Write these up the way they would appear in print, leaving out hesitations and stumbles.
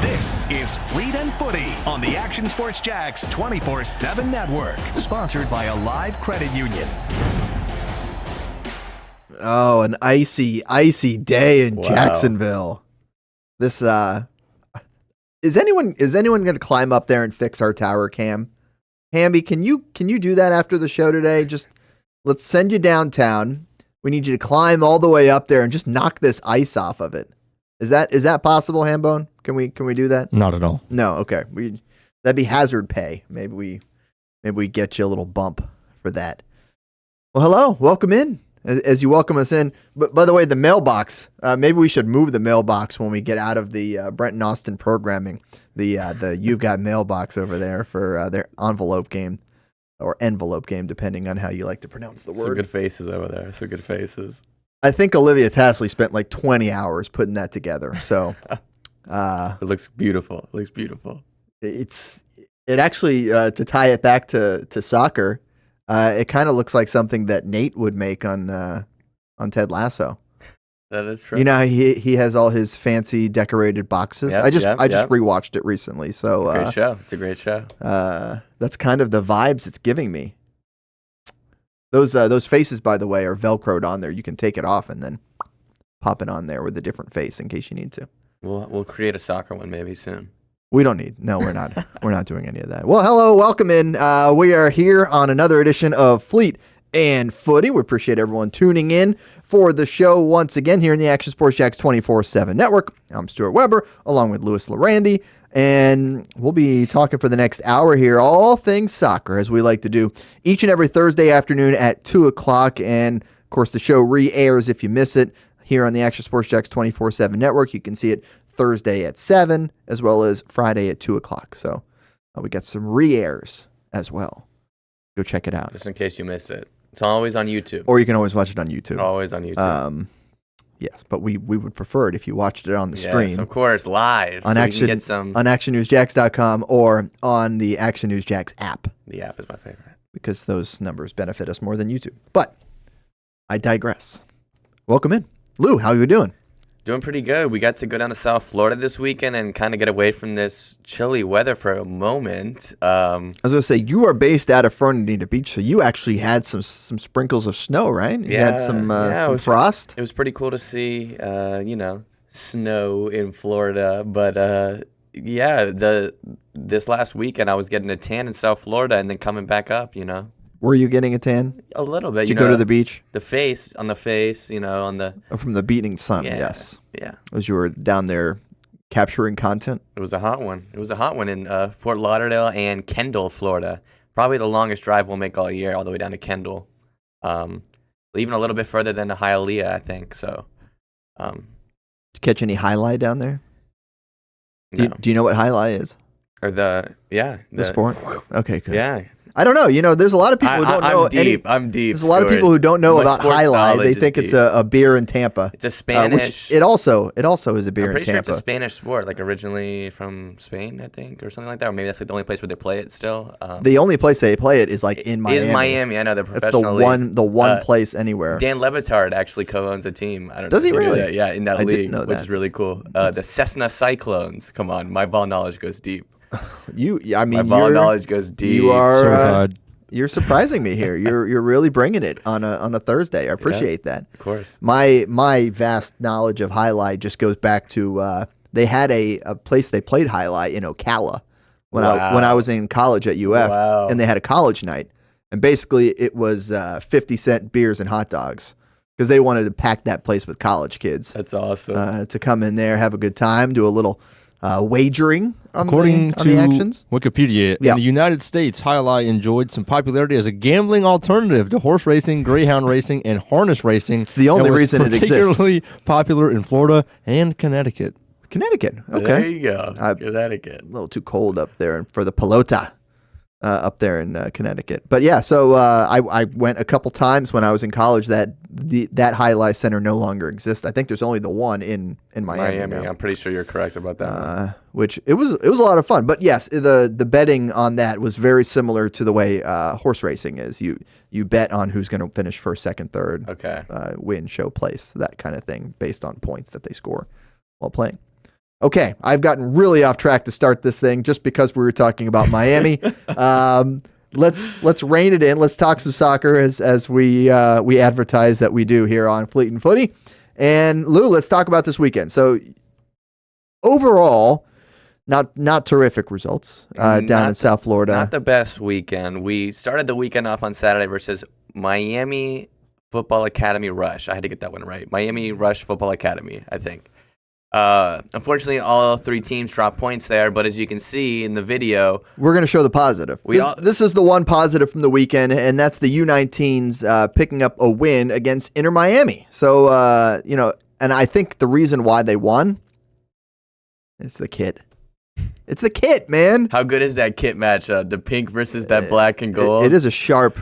This is Fleet and Footy on the Action Sports Jax 24/7 network, sponsored by a live credit union. Oh, an icy day in Jacksonville. This is anyone going to climb up there and fix our tower cam? Hamby, can you do that after the show today? Just let's send you downtown. We need you to climb all the way up there and just knock this ice off of it. Is that possible, Hambone? Can we do that? Not at all. No, okay. That'd be hazard pay. Maybe we get you a little bump for that. Well, hello, welcome in. As you welcome us in, but by the way, the mailbox. Maybe we should move the mailbox when we get out of the Brent and Austin programming. The You've Got mailbox over there for their envelope game, or envelope game, depending on how you like to pronounce the word. Some good faces over there. Some good faces. I think Olivia Tasley spent like 20 hours putting that together. So it looks beautiful. It looks beautiful. It actually to tie it back to soccer. It kind of looks like something that Nate would make on Ted Lasso. That is true. You know, he has all his fancy decorated boxes. Yep, I just yep. rewatched it recently. So Great show. It's a great show. That's kind of the vibes it's giving me. Those faces, by the way, are Velcroed on there. You can take it off and then pop it on there with a different face in case you need to. We'll create a soccer one maybe soon. We don't need. No, we're not. We're not doing any of that. Well, hello, welcome in. We are here on another edition of Fleet and Footy. We appreciate everyone tuning in for the show once again here in the Action Sports Jax 24/7 network. I'm Stuart Weber, along with Llerandi, and we'll be talking for the next hour here, all things soccer, as we like to do each and every Thursday afternoon at 2 o'clock. And, of course, the show re-airs if you miss it here on the Action Sports Jax 24/7 network. You can see it Thursday at 7, as well as Friday at 2 o'clock. So we got some re-airs as well. Go check it out. Just in case you miss it. It's always on YouTube. Or you can always watch it on YouTube. Always on YouTube. Yes, but we would prefer it if you watched it on the stream. Yes, of course, live. On so Action, we can get some... on ActionNewsJax.com or on the Action News Jax app. The app is my favorite. Because those numbers benefit us more than YouTube. But I digress. Welcome in. Lou, how are you doing? Doing pretty good. We got to go down to South Florida this weekend and kind of get away from this chilly weather for a moment. I was going to say, you are based out of Fernandina Beach, so you actually had some sprinkles of snow, right? You had some frost? It was pretty cool to see, snow in Florida. But, this last weekend I was getting a tan in South Florida and then coming back up, Were you getting a tan? A little bit. Did you go to the beach? On the face, on the... Oh, from the beating sun, yes. Yeah. As you were down there capturing content? It was a hot one. It was a hot one in Fort Lauderdale and Kendall, Florida. Probably the longest drive we'll make all year, all the way down to Kendall. Even a little bit further than to Hialeah, I think. So, Did you catch any highlight down there? No. Do you know what highlight is? Or the sport? Okay, good. Yeah. I don't know. There's a lot of people who don't know. I'm deep. There's a lot of people who don't know about highlight. They think it's a beer in Tampa. It's a Spanish. It also is a beer in Tampa. I'm pretty sure it's a Spanish sport, like originally from Spain, I think, or something like that. Or maybe that's like the only place where they play it still. The only place they play it is like in Miami. In Miami, I know they're That's professional. the one place anywhere. Dan Levitard actually co-owns a team. I don't Does know he really? Yeah, in that league, didn't know which that. is really cool. The Cessna Cyclones. Come on, my ball knowledge goes deep. My ball knowledge goes deep. You are. Certified. You're surprising me here. You're really bringing it on a Thursday. I appreciate that. Of course. My vast knowledge of highlight just goes back to they had a place they played highlight in Ocala when I was in college at UF, and they had a college night, and basically it was 50-cent beers and hot dogs because they wanted to pack that place with college kids. That's awesome. To come in there, have a good time, do a little wagering on According the actions. Wikipedia, in the United States, highlight enjoyed some popularity as a gambling alternative to horse racing, greyhound racing, and harness racing. It's the only reason it exists. Particularly popular in Florida and Connecticut. Okay. There you go. Connecticut. A little too cold up there for the pelota. Up there in Connecticut. But yeah, so I went a couple times when I was in college. That Highlight Center no longer exists. I think there's only the one in Miami. Now. I'm pretty sure you're correct about that. Which it was a lot of fun. But yes, the betting on that was very similar to the way horse racing is. You bet on who's going to finish first, second, third. Okay. Win, show, place, that kind of thing, based on points that they score while playing. Okay, I've gotten really off track to start this thing just because we were talking about Miami. Let's rein it in. Let's talk some soccer as we advertise that we do here on Fleet and Footy. And Lou, let's talk about this weekend. So overall, not terrific results down in South Florida. Not the best weekend. We started the weekend off on Saturday versus Miami Football Academy Rush. I had to get that one right. Miami Rush Football Academy, I think. Unfortunately, all three teams dropped points there, but as you can see in the video, we're going to show the positive. This is the one positive from the weekend, and that's the U19's picking up a win against Inter Miami. So, and I think the reason why they won is the kit. It's the kit, man. How good is that kit match? The pink versus that black and gold. It is a sharp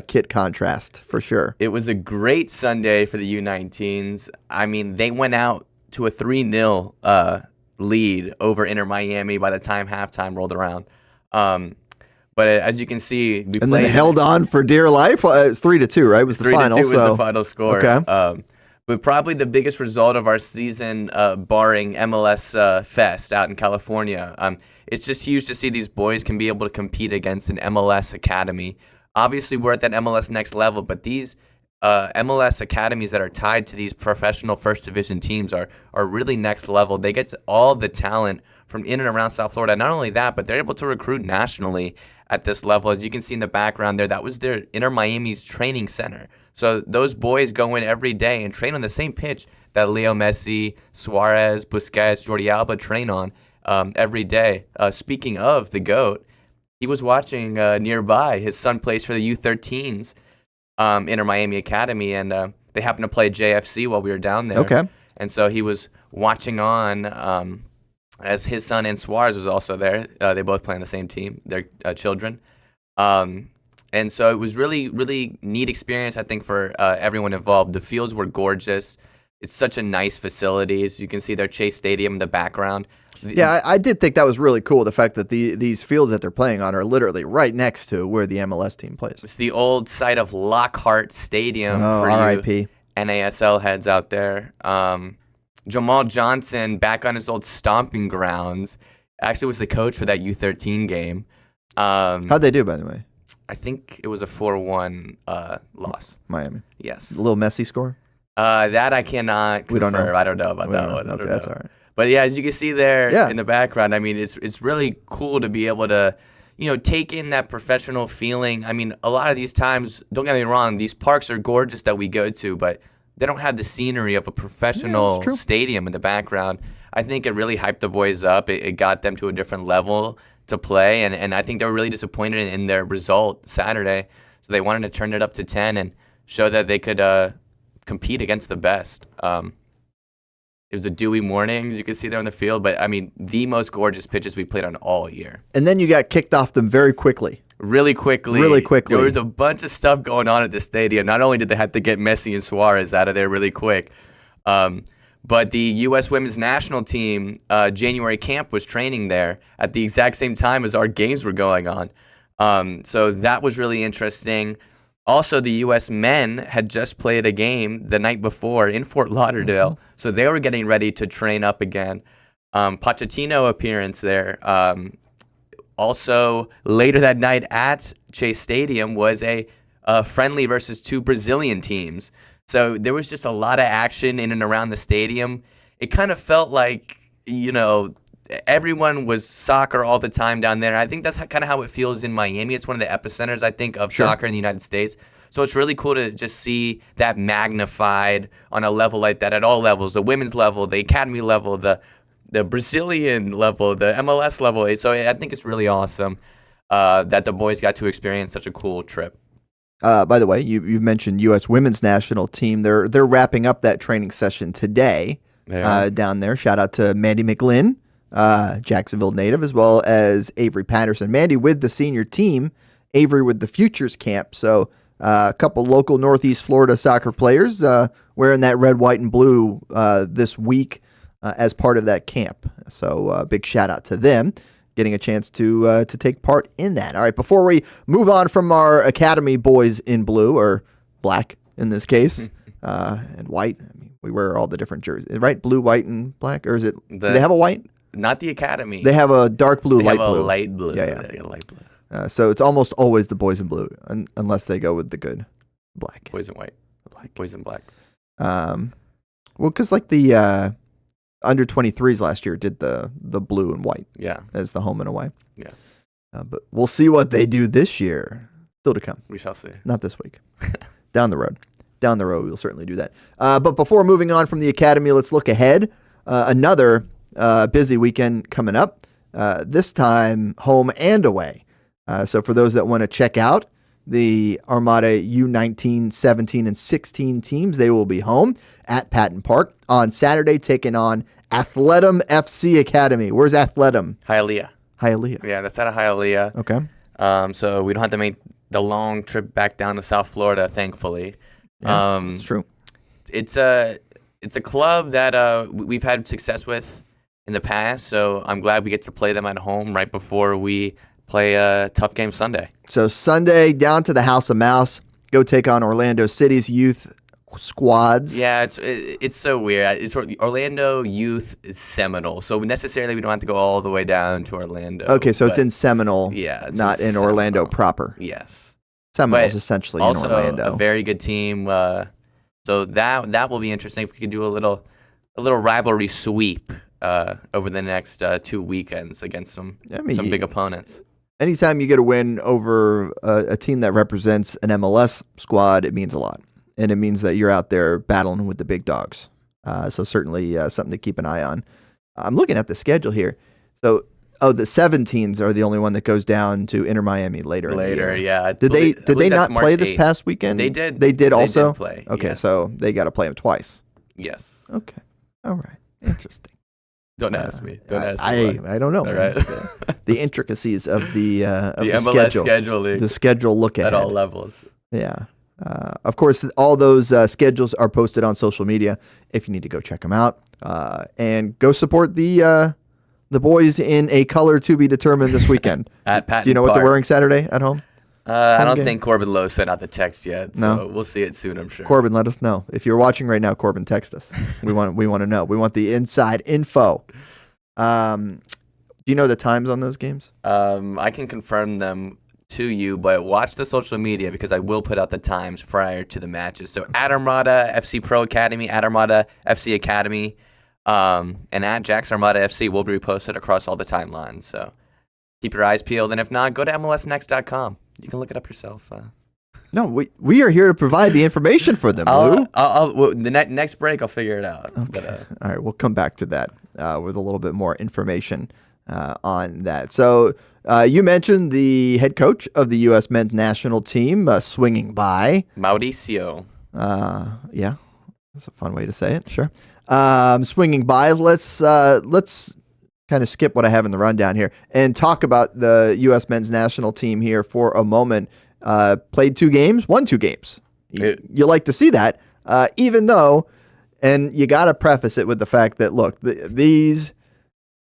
kit contrast for sure. It was a great Sunday for the U19's. I mean, they went out to a 3-0 lead over Inter Miami by the time halftime rolled around. But as you can see, we then held on for dear life. It's 3-2, right? Was the final? 3-2 was the final score. Okay. But probably the biggest result of our season, barring MLS Fest out in California. It's just huge to see these boys can be able to compete against an MLS academy. Obviously, we're at that MLS next level, but these MLS academies that are tied to these professional first division teams are really next level. They get all the talent from in and around South Florida. Not only that, but they're able to recruit nationally at this level. As you can see in the background there, that was their Inter Miami's training center. So those boys go in every day and train on the same pitch that Leo Messi, Suarez, Busquets, Jordi Alba train on every day. Speaking of the GOAT, he was watching nearby. His son plays for the U13's Inter Miami Academy, and they happened to play JFC while we were down there. Okay. And so he was watching on as his son and Suarez was also there. They both play on the same team, their children. And so it was really, really neat experience, I think, for everyone involved. The fields were gorgeous. It's such a nice facility. As you can see their Chase Stadium in the background. Yeah, I did think that was really cool, the fact that these fields that they're playing on are literally right next to where the MLS team plays. It's the old site of Lockhart Stadium for R.I.P. you NASL heads out there. Jamal Johnson, back on his old stomping grounds, actually was the coach for that U13 game. How'd they do, by the way? I think it was a 4-1 loss. Miami. Yes. A little Messi score? That I cannot confirm. We don't know. I don't know about that one. Okay, that's all right. But yeah, as you can see there in the background, I mean, it's really cool to be able to, take in that professional feeling. I mean, a lot of these times, don't get me wrong, these parks are gorgeous that we go to, but they don't have the scenery of a professional stadium in the background. I think it really hyped the boys up. It got them to a different level to play, and I think they were really disappointed in their result Saturday. So they wanted to turn it up to 10 and show that they could compete against the best. It was a dewy morning, as you can see there on the field, but I mean, the most gorgeous pitches we played on all year. And then you got kicked off them very quickly. Really quickly. There was a bunch of stuff going on at the stadium. Not only did they have to get Messi and Suarez out of there really quick, but the U.S. Women's National Team January camp was training there at the exact same time as our games were going on. So that was really interesting. Also, the U.S. men had just played a game the night before in Fort Lauderdale, so they were getting ready to train up again. Pochettino appearance there. Also, later that night at Chase Stadium was a friendly versus two Brazilian teams. So there was just a lot of action in and around the stadium. It kind of felt like, everyone was soccer all the time down there. I think that's kind of how it feels in Miami. It's one of the epicenters, I think, of soccer in the United States. So it's really cool to just see that magnified on a level like that at all levels, the women's level, the academy level, the Brazilian level, the MLS level. So I think it's really awesome that the boys got to experience such a cool trip. By the way, you mentioned U.S. Women's National Team. They're wrapping up that training session today down there. Shout out to Mandy McGlynn, Jacksonville native, as well as Avery Patterson. Mandy with the senior team, Avery with the Futures Camp. So a couple local Northeast Florida soccer players wearing that red, white, and blue this week as part of that camp. So big shout out to them getting a chance to take part in that. All right, before we move on from our Academy boys in blue, or black in this case, and white. I mean, We wear all the different jerseys, right? Blue, white, and black, or is it? Do The- they have a white? Not the academy. They have a dark blue, They light have a blue. light blue. Yeah, yeah. They got a light blue. So it's almost always the boys in blue, unless they go with the good black. Boys in white. Black. Boys in black. Well, because like the under 23s last year did the blue and white Yeah. as the home and away. Yeah. But we'll see what they do this year. Still to come. We shall see. Not this week. Down the road. Down the road, we'll certainly do that. But before moving on from the academy, let's look ahead. Another busy weekend coming up. This time home and away. So for those that want to check out the Armada U19, 17, and 16 teams, they will be home at Patton Park on Saturday, taking on Athletum FC Academy. Where's Athletum? Hialeah. Hialeah. Yeah, that's out of Hialeah. Okay. So we don't have to make the long trip back down to South Florida, thankfully. Yeah, it's true. It's a club that we've had success with in the past, so I'm glad we get to play them at home right before we play a tough game Sunday. So Sunday, down to the House of Mouse, go take on Orlando City's youth squads. Yeah, it's so weird. It's Orlando Youth is Seminole, so necessarily we don't have to go all the way down to Orlando. Okay, so it's in Seminole, yeah, it's not in Orlando Seminole. proper. Yes, Seminole's but essentially also in Orlando. a very good team. So that will be interesting if we could do a little rivalry sweep over the next 2 weekends against some big opponents. Anytime you get a win over a team that represents an MLS squad, it means a lot. And it means that you're out there battling with the big dogs. So certainly something to keep an eye on. I'm looking at the schedule here. So, the 17s are the only one that goes down to Inter Miami later. In the year. Yeah. Did they not March play this 8th. past weekend? They did. They did also? They did play. Okay, yes. so they got to play them twice. Yes. Okay. All right. Interesting. Don't ask me. Don't ask me. I don't know. All Man. right. The intricacies of the MLS scheduling. The schedule look at ahead. all levels. Yeah. Of course, all those schedules are posted on social media if you need to go check them out. And go support the boys in a color to be determined this weekend. At Patton Do you know what Park. they're wearing Saturday at home? I don't game? think Corbin Lowe sent out the text yet, so No. we'll see it soon, I'm sure. Corbin, let us know. If you're watching right now, Corbin, text us. We want to know. We want the inside info. Do you know the times on those games? I can confirm them to you, but watch the social media because I will put out the times prior to the matches. So at Armada FC Pro Academy, at Armada FC Academy, and at Jack's Armada FC will be reposted across all the timelines. So keep your eyes peeled, and if not, go to MLSnext.com. You can look it up yourself. No, we are here to provide the information for them, Lou. The next break, I'll figure it out. Okay. But, all right, we'll come back to that with a little bit more information on that. So you mentioned the head coach of the U.S. men's national team swinging by. Mauricio. Yeah, that's a fun way to say it. Sure. Swinging by. Let's kind of skip what I have in the rundown here and talk about the U.S. men's national team here for a moment. Played 2 games, won 2 games. You like to see that, even though, and you got to preface it with the fact that, look, these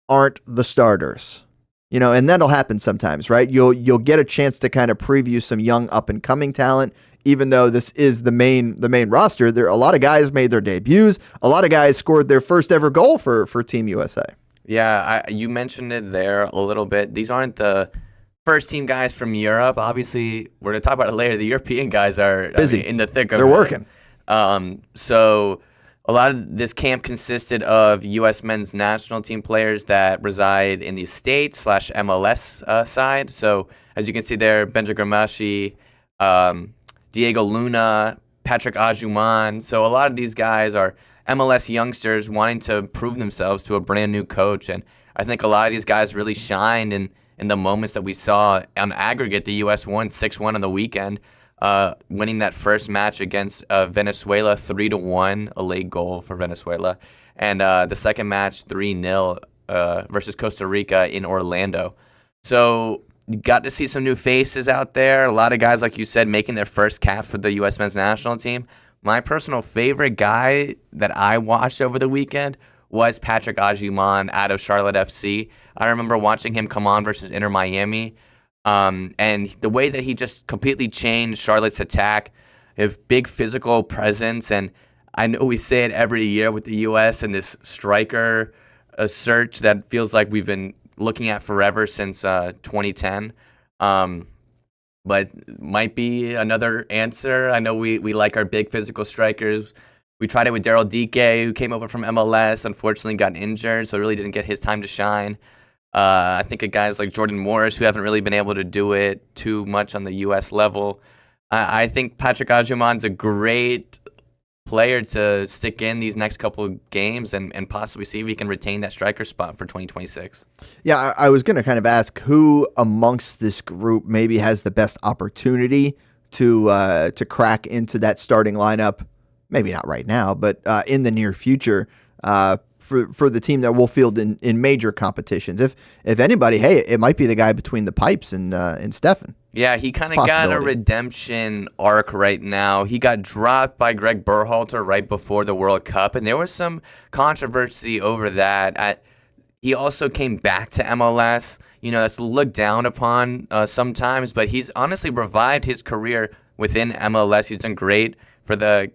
aren't the starters, and that'll happen sometimes, right? You'll get a chance to kind of preview some young up and coming talent, even though this is the main roster. There a lot of guys made their debuts. A lot of guys scored their first ever goal for Team USA. Yeah, you mentioned it there a little bit. These aren't the first team guys from Europe. Obviously, we're going to talk about it later. The European guys are busy in the thick of They're it. working. So a lot of this camp consisted of U.S. men's national team players that reside in the States / MLS side. So as you can see there, Benja Gramashi, Diego Luna, Patrick Ajuman. So a lot of these guys are MLS youngsters wanting to prove themselves to a brand new coach. And I think a lot of these guys really shined in the moments that we saw. On aggregate, the U.S. won 6-1 on the weekend, winning that first match against Venezuela 3-1, a late goal for Venezuela. And the second match 3-0 versus Costa Rica in Orlando. So you got to see some new faces out there. A lot of guys, like you said, making their first cap for the U.S. men's national team. My personal favorite guy that I watched over the weekend was Patrick Ajuman out of Charlotte FC. I remember watching him come on versus Inter Miami, and the way that he just completely changed Charlotte's attack, his big physical presence, and I know we say it every year with the U.S. and this striker search that feels like we've been looking at forever since 2010. But might be another answer. I know we like our big physical strikers. We tried it with Llerandi, who came over from MLS, unfortunately got injured, so really didn't get his time to shine. I think of guys like Jordan Morris, who haven't really been able to do it too much on the U.S. level. I think Patrick Ajuman's a great player to stick in these next couple of games and possibly see if he can retain that striker spot for 2026. Yeah, I was going to kind of ask who amongst this group maybe has the best opportunity to crack into that starting lineup. Maybe not right now, but in the near future for the team that will field in major competitions. If anybody, hey, it might be the guy between the pipes and Stefan. Yeah, he kind of got a redemption arc right now. He got dropped by Greg Berhalter right before the World Cup, and there was some controversy over that. He also came back to MLS. That's looked down upon sometimes, but he's honestly revived his career within MLS. He's done great for the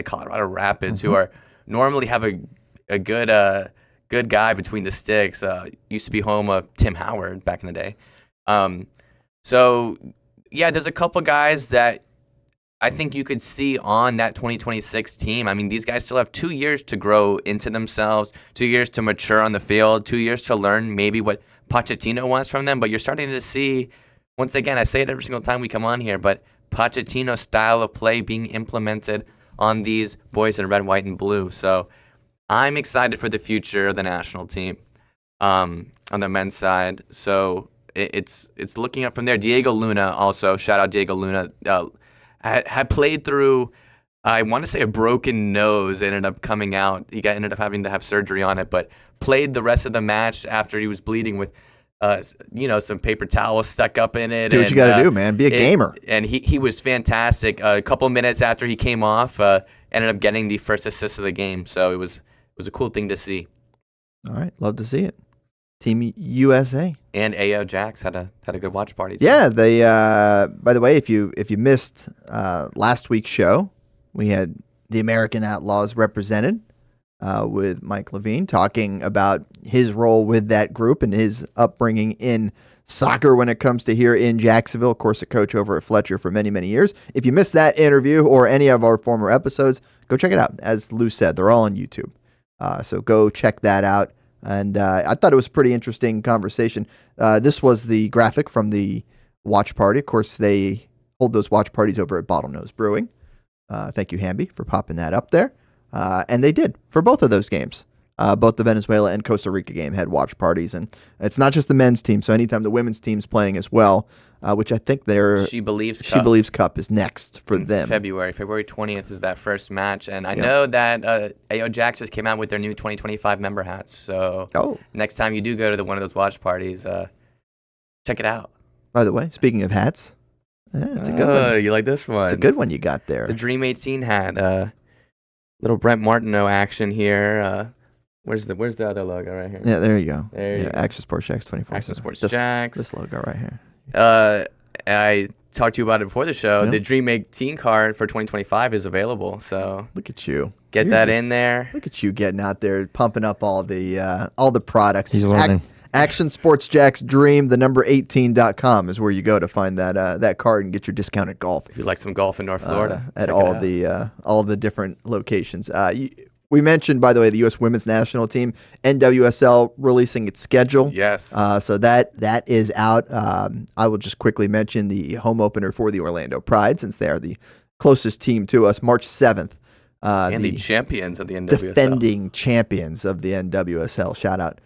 Colorado Rapids, who are normally have a good guy between the sticks. Used to be home of Tim Howard back in the day. So, yeah, there's a couple guys that I think you could see on that 2026 team. I mean, these guys still have 2 years to grow into themselves, 2 years to mature on the field, 2 years to learn maybe what Pochettino wants from them. But you're starting to see, once again, I say it every single time we come on here, but Pochettino's style of play being implemented on these boys in red, white, and blue. So I'm excited for the future of the national team on the men's side. So it's looking up from there. Diego Luna also, shout out Diego Luna, had played through, I want to say, a broken nose. It ended up coming out. He ended up having to have surgery on it, but played the rest of the match after he was bleeding with some paper towels stuck up in it. Do what you got to do, man. Be a gamer. And he was fantastic. A couple minutes after he came off, ended up getting the first assist of the game. So it was a cool thing to see. All right, love to see it. Team USA and AO Jax had a good watch party. So. Yeah, they. By the way, if you missed last week's show, we had the American Outlaws represented with Mike Levine talking about his role with that group and his upbringing in soccer when it comes to here in Jacksonville. Of course, a coach over at Fletcher for many, many years. If you missed that interview or any of our former episodes, go check it out. As Lou said, they're all on YouTube. So go check that out. And I thought it was a pretty interesting conversation. This was the graphic from the watch party. Of course, they hold those watch parties over at Bottlenose Brewing. Thank you, Hamby, for popping that up there. And they did for both of those games. Both the Venezuela and Costa Rica game had watch parties. And it's not just the men's team. So anytime the women's team's playing as well, which I think She Believes Cup is next for them. February 20th is that first match, and I know that AO Jax just came out with their new 2025 member hats. So next time you do go to one of those watch parties, check it out. By the way, speaking of hats, it's a good one. You like this one? It's a good one you got there. The Dream 18 hat, little Brent Martineau action here. Where's the other logo right here? Yeah, there you go. There you go. Action Sports Jacks 24. Action Sports Jacks. This logo right here. I talked to you about it before the show. The Dream 18 card for 2025 is available. So look at you. Get that in there. Look at you getting out there, pumping up all the products. He's learning. Action Sports Jacks Dream, the number 18.com is where you go to find that card and get your discounted golf. If you like some golf in North Florida, at all the different locations. We mentioned, by the way, the U.S. Women's National Team, NWSL releasing its schedule. Yes. So that is out. I will just quickly mention the home opener for the Orlando Pride, since they are the closest team to us, March 7th. And the champions of the NWSL. Defending champions of the NWSL. Shout out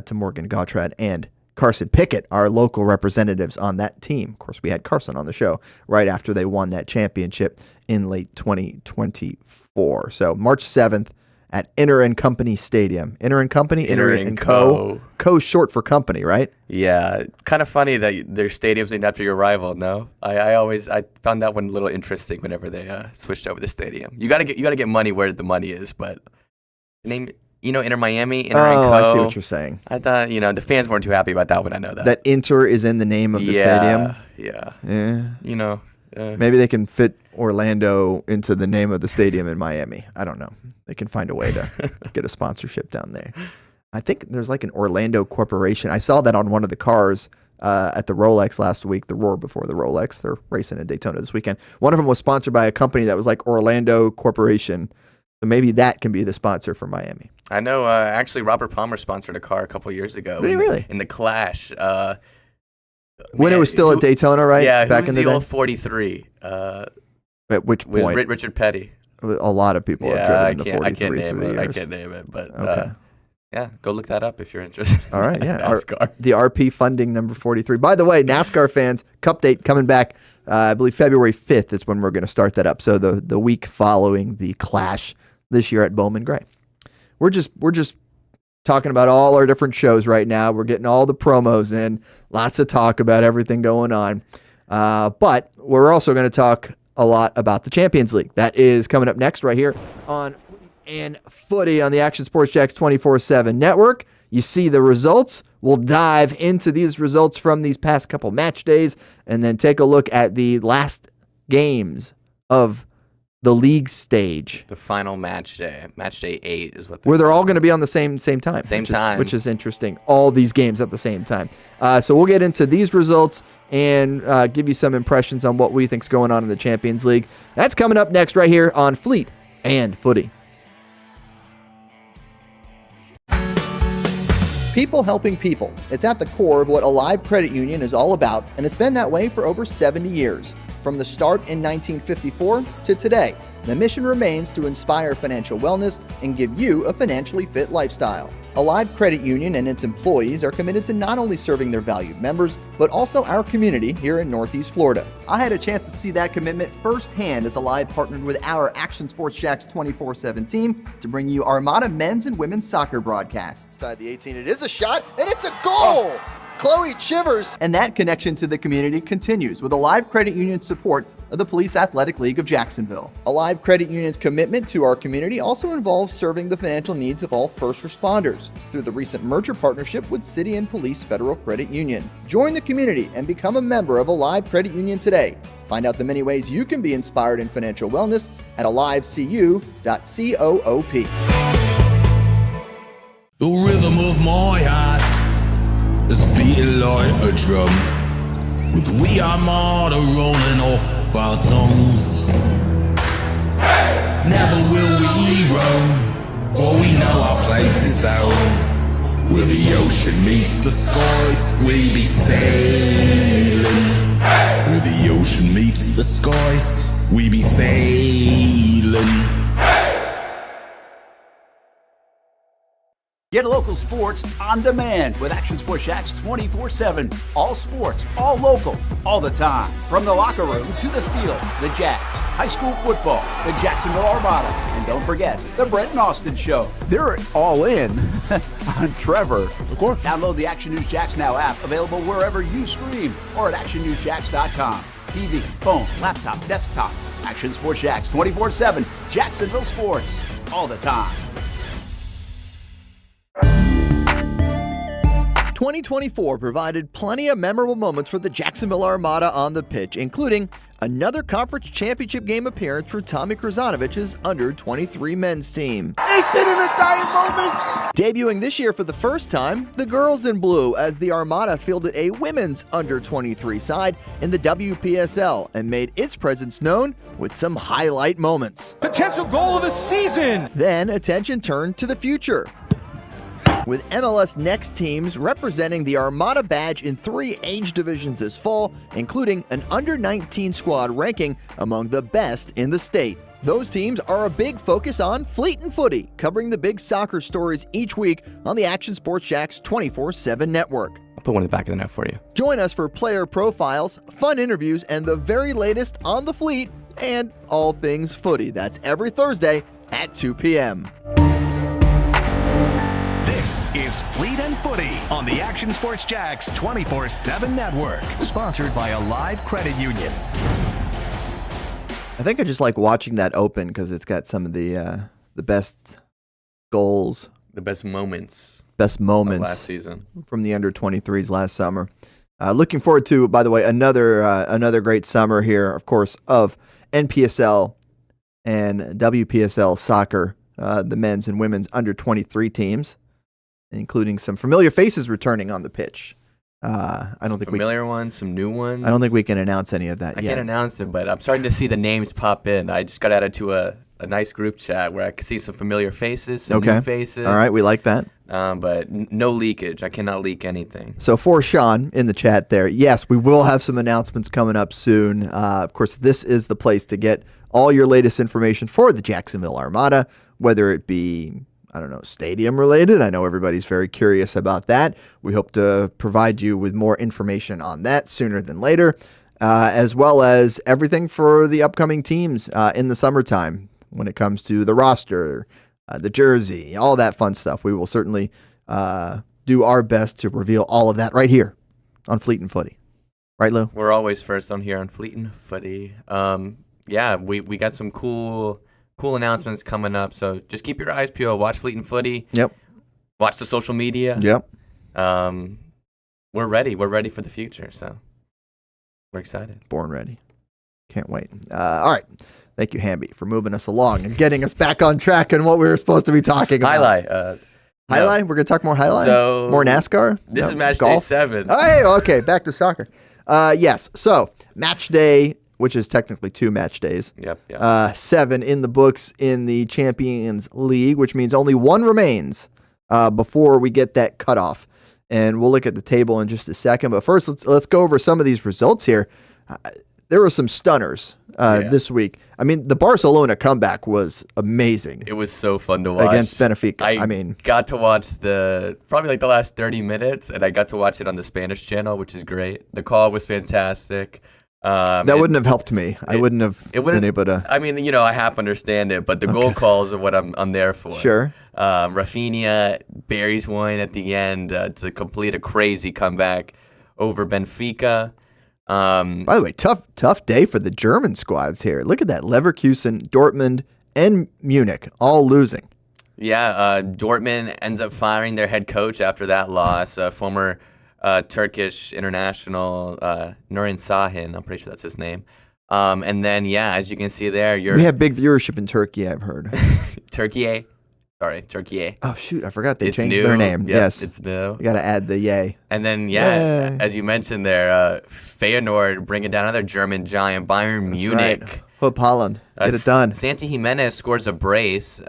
to Morgan Gautrat and Carson Pickett, our local representatives on that team. Of course, we had Carson on the show right after they won that championship in late 2024. So March 7th. At Inter & Company Stadium. Inter & Company? Inter & Co. Co short for company, right? Yeah. Kind of funny that their stadium's named after your rival, no? I found that one a little interesting whenever they switched over the stadium. You gotta get money where the money is, but the name, Inter Miami, Inter & Co. I see what you're saying. I thought, the fans weren't too happy about that one, I know that. That Inter is in the name of the stadium? Yeah. Maybe they can fit Orlando into the name of the stadium in Miami. I don't know. They can find a way to get a sponsorship down there. I think there's like an Orlando corporation. I saw that on one of the cars at the Rolex last week, the Roar before the Rolex. They're racing in Daytona this weekend. One of them was sponsored by a company that was like Orlando Corporation. So maybe that can be the sponsor for Miami. I know. Actually, Robert Palmer sponsored a car a couple years ago. Did he really? In the Clash. When it was still at Daytona, right? Yeah, back who's in the old day? 43? At which point? Richard Petty. A lot of people have driven in the 43 I can't name through the it. years. I can't name it, but Okay. yeah, go look that up if you're interested. All right, yeah. NASCAR. The RP funding number 43. By the way, NASCAR fans, Cup date coming back. I believe February 5th is when we're going to start that up. So the week following the Clash this year at Bowman Gray. We're just talking about all our different shows right now. We're getting all the promos in. Lots of talk about everything going on. But we're also going to talk a lot about the Champions League. That is coming up next right here on and Footy on the Action Sports Jacks 24/7 network. You see the results. We'll dive into these results from these past couple match days and then take a look at the last games of the league stage. The final match day. Match day 8 is what Where they're all going to be on the same time. Same time. Which is interesting. All these games at the same time. So we'll get into these results and give you some impressions on what we think's going on in the Champions League. That's coming up next right here on Fleet and Footy. People helping people. It's at the core of what Alive Credit Union is all about, and it's been that way for over 70 years. From the start in 1954 to today, the mission remains to inspire financial wellness and give you a financially fit lifestyle. Alive Credit Union and its employees are committed to not only serving their valued members, but also our community here in Northeast Florida. I had a chance to see that commitment firsthand as Alive partnered with our Action Sports Jacks 24/7 team to bring you Armada men's and women's soccer broadcasts. Inside the 18, it is a shot, and it's a goal! Chloe Chivers! And that connection to the community continues with Alive Credit Union's support of the Police Athletic League of Jacksonville. Alive Credit Union's commitment to our community also involves serving the financial needs of all first responders through the recent merger partnership with City and Police Federal Credit Union. Join the community and become a member of Alive Credit Union today. Find out the many ways you can be inspired in financial wellness at alivecu.coop. The rhythm of my heart is beating like a drum, with we Armada rolling off our tongues. Never will we roam, for we know our place is home. Where the ocean meets the skies, we be sailing. Where the ocean meets the skies, we be sailing. Get local sports on demand with Action Sports Jacks 24/7. All sports, all local, all the time. From the locker room to the field, the Jacks, high school football, the Jacksonville Armada, and don't forget, the Brett and Austin Show. They're all in on Trevor. Of course. Download the Action News Jacks Now app, available wherever you stream or at actionnewsjacks.com. TV, phone, laptop, desktop. Action Sports Jacks 24/7. Jacksonville sports, all the time. 2024 provided plenty of memorable moments for the Jacksonville Armada on the pitch, including another conference championship game appearance for Tommy Kruzanovich's under-23 men's team. They sit in the dying moments. Debuting this year for the first time, the girls in blue, as the Armada fielded a women's under-23 side in the WPSL and made its presence known with some highlight moments. Potential goal of the season! Then attention turned to the future, with MLS Next teams representing the Armada badge in 3 age divisions this fall, including an under-19 squad ranking among the best in the state. Those teams are a big focus on Fleet and Footy, covering the big soccer stories each week on the Action Sports Jacks 24/7 network. I'll put one in the back of the net for you. Join us for player profiles, fun interviews, and the very latest on the Fleet and all things footy. That's every Thursday at 2 p.m. This is Fleet and Footy on the Action Sports Jacks 24/7 network, sponsored by Alive Credit Union. I think I just like watching that open because it's got some of the best goals, The best moments best of moments last season. from the under-23s last summer. Looking forward to, by the way, another great summer here, of course, of NPSL and WPSL soccer, the men's and women's under 23 teams, including some familiar faces returning on the pitch. I don't think familiar ones, some new ones. I don't think we can announce any of that yet. I can't announce it, but I'm starting to see the names pop in. I just got added to a nice group chat where I can see some familiar faces, some new faces. All right, we like that. But no leakage. I cannot leak anything. So for Sean in the chat there, yes, we will have some announcements coming up soon. Of course, this is the place to get all your latest information for the Jacksonville Armada, whether it be, I don't know, stadium related. I know everybody's very curious about that. We hope to provide you with more information on that sooner than later, as well as everything for the upcoming teams in the summertime when it comes to the roster, the jersey, all that fun stuff. We will certainly do our best to reveal all of that right here on Fleet and Footy. Right, Lou? We're always first on here on Fleet and Footy. Yeah, we got some cool announcements coming up, so just keep your eyes peeled. Watch Fleet and Footy. Yep. Watch the social media. Yep. We're ready. We're ready for the future, so we're excited. Born ready. Can't wait. All right. Thank you, Hamby, for moving us along and getting us back on track and what we were supposed to be talking about. Highlight. Highlight? We're going to talk more highlight? So, more NASCAR? This is match day 7. Oh, hey, okay. Back to soccer. Yes. So, match day, which is technically 2 match days. Yep. 7 in the books in the Champions League, which means only 1 remains before we get that cutoff. And we'll look at the table in just a second. But first, let's go over some of these results here. There were some stunners this week. I mean, the Barcelona comeback was amazing. It was so fun to watch. Against Benfica. I mean, got to watch probably the last 30 minutes, and I got to watch it on the Spanish channel, which is great. The call was fantastic. That wouldn't have helped me. I wouldn't have been able to. I mean, I half understand it, but the goal calls are what I'm there for. Sure. Rafinha buries one at the end to complete a crazy comeback over Benfica. By the way, tough day for the German squads here. Look at that. Leverkusen, Dortmund, and Munich all losing. Yeah, Dortmund ends up firing their head coach after that loss, former Turkish international Nurin Sahin. I'm pretty sure that's his name. And then, as you can see there, we have big viewership in Turkey, I've heard. Turkey. Turkey. Oh, shoot. I forgot they changed their name. Yep, yes. It's new. You got to add the yay. And then, as you mentioned there, Feyenoord bringing down another German giant, Bayern Munich. Right. Hope Holland. Get it done. Santi Jimenez scores a brace.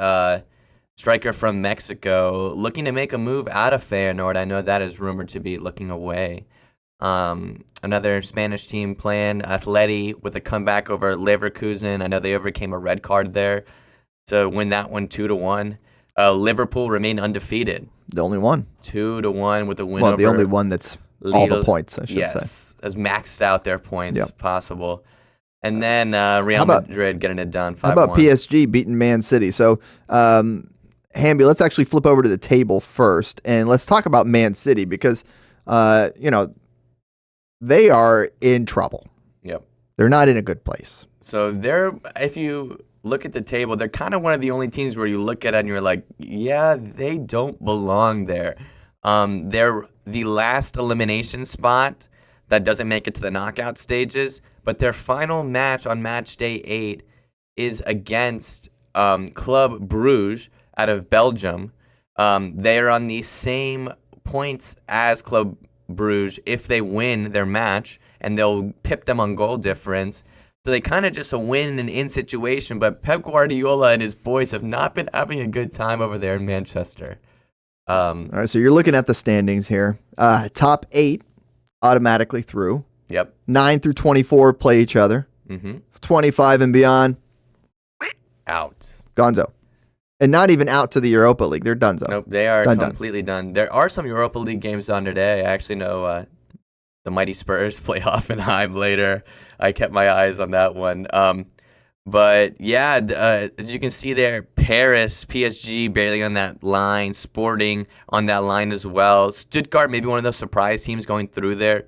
Striker from Mexico, looking to make a move out of Feyenoord. I know that is rumored to be looking away. Another Spanish team playing Atleti with a comeback over Leverkusen. I know they overcame a red card there to win that one 2-1. Liverpool remain undefeated. The only one. 2-1 with a win. Well, the only one that's all the points, I should say. Yes, has maxed out their points possible. And then Real Madrid getting it done 5-1. How about PSG beating Man City? So, Hamby, let's actually flip over to the table first, and let's talk about Man City because, they are in trouble. Yep. They're not in a good place. So if you look at the table, they're kind of one of the only teams where you look at it and you're like, yeah, they don't belong there. They're the last elimination spot that doesn't make it to the knockout stages, but their final match on match day 8 is against Club Bruges out of Belgium. They are on the same points as Club Bruges if they win their match, and they'll pip them on goal difference. So they kind of just a win and in situation, but Pep Guardiola and his boys have not been having a good time over there in Manchester. All right, so you're looking at the standings here. Top 8 automatically through. Yep. 9 through 24 play each other. 25 and beyond. Out. Gonzo. And not even out to the Europa League. They're donezo. Nope, they are completely done. There are some Europa League games on today. I actually know the mighty Spurs play Hoffenheim later. I kept my eyes on that one. But as you can see there, Paris, PSG barely on that line, Sporting on that line as well. Stuttgart, maybe one of those surprise teams going through there.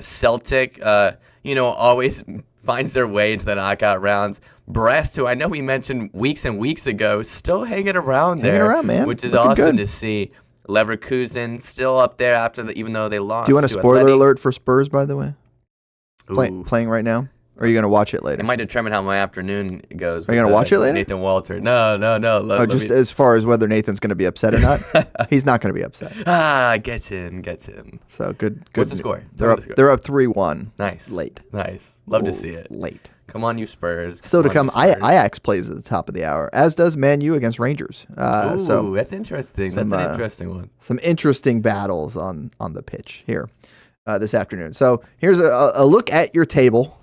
Celtic, always finds their way into the knockout rounds. Brest, who I know we mentioned weeks and weeks ago, still hanging around there, man. which is Looking awesome good to see. Leverkusen still up there even though they lost. Do you want a to spoiler Atleti. alert for Spurs, by the way? Ooh. Playing right now? Or are you going to watch it It later? might determine how my afternoon goes. Are you gonna watch it later? Nathan Walter. No. As far as whether Nathan's going to be upset or not? He's not going to be upset. Gets him. So good. What's the score? They're up 3-1. Nice. Late. Nice. Love to see it. Late. Come on, you Spurs. Still to Come come, on, you Spurs. Ajax plays at the top of the hour, as does Man U against Rangers. Ooh, So that's interesting. That's an interesting one. some interesting battles on the pitch here this afternoon. So here's a look at your table,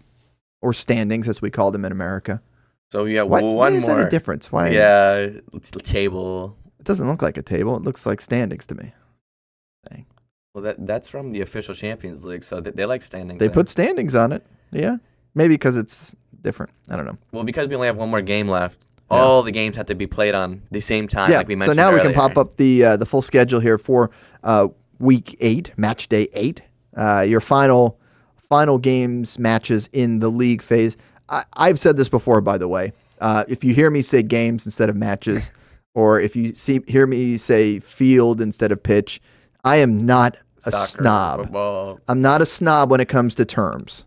or standings as we call them in America. So we got Why one is more. that a difference? Why? Yeah, it's the table. It doesn't look like a table. It looks like standings to me. Well, that's from the official Champions League, so they like standings. They there. put standings on it. Yeah. Maybe because it's different. I don't know. Well, because we only have one more game left, all the games have to be played on the same time, like we so mentioned now earlier. we can pop up the full schedule here for week 8, match day 8. Your final games, matches in the league phase. I've said this before, by the way. If you hear me say games instead of matches, or if you hear me say field instead of pitch, I am not a Soccer, snob. football. I'm not a snob when it comes to terms.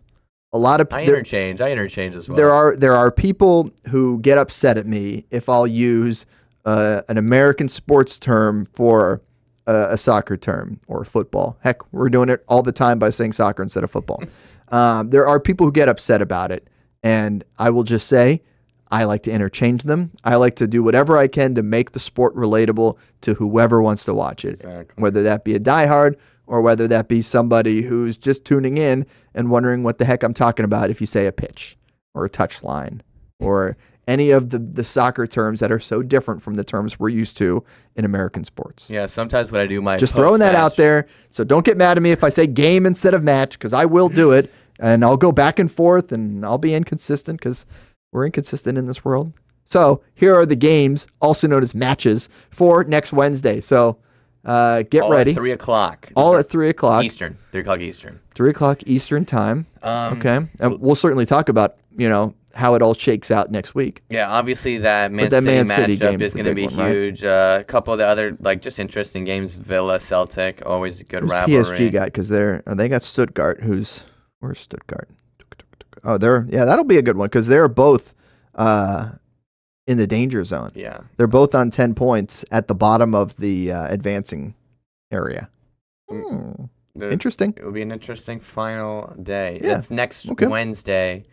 A lot of I interchange as well. There are people who get upset at me if I'll use an American sports term for a soccer term or football. Heck, we're doing it all the time by saying soccer instead of football. There are people who get upset about it, and I will just say I like to interchange them. I like to do whatever I can to make the sport relatable to whoever wants to watch it, Exactly. whether that be a diehard or whether that be somebody who's just tuning in and wondering what the heck I'm talking about if you say a pitch or a touch line or any of the soccer terms that are so different from the terms we're used to in American sports. Yeah, sometimes when I do my Just throwing that out post-match- there. So don't get mad at me if I say game instead of match, because I will do it. And I'll go back and forth and I'll be inconsistent because we're inconsistent in this world. So here are the games, also known as matches, for next Wednesday. So get all ready. At 3 o'clock. All at 3 o'clock. Eastern. 3 o'clock Eastern. 3 o'clock Eastern time. Okay. And we'll certainly talk about, how it all shakes out next week. Yeah, obviously that Man that City Man City matchup game's is the going to big be one, right? huge. A couple of the other just interesting games, Villa, Celtic, always a good Who's rivalry. PSG got? Because they got Stuttgart. Where's Stuttgart? Oh, that'll be a good one because they're both in the danger zone. Yeah. They're both on 10 points at the bottom of the advancing area. Interesting. It will be an interesting final day. Yeah. It's next Okay. Wednesday.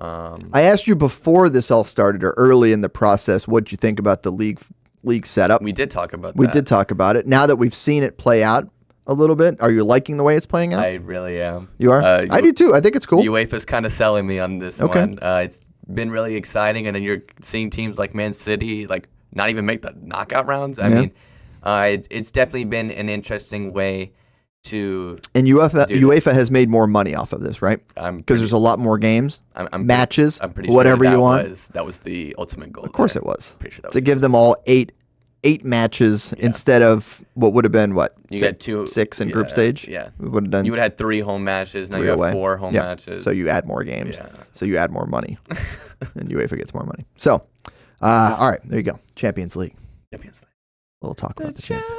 I asked you before this all started or early in the process, what you think about the league setup. We did talk about We that. did talk about it. Now that we've seen it play out a little bit, are you liking the way it's playing out? I really am. You are? I do too. I think it's cool. UEFA's kind of selling me on this Okay. one. It's been really exciting, and then you're seeing teams like Man City not even make the knockout rounds. I mean, it's definitely been an interesting way to. And UEFA do this. has made more money off of this, right? Because there's a lot more games, matches, I'm pretty whatever sure you want. That was the ultimate goal. Of course it was. Pretty sure that To was give them all eight matches instead of what would have been You got six in group stage. Yeah, We would have done you would have had 3 home matches. Now 3 you have away. 4 home Yeah. matches. So you add more games. Yeah. So you add more money, and UEFA gets more money. So, all right, there you go. Champions League. Champions League. We'll talk about the champions.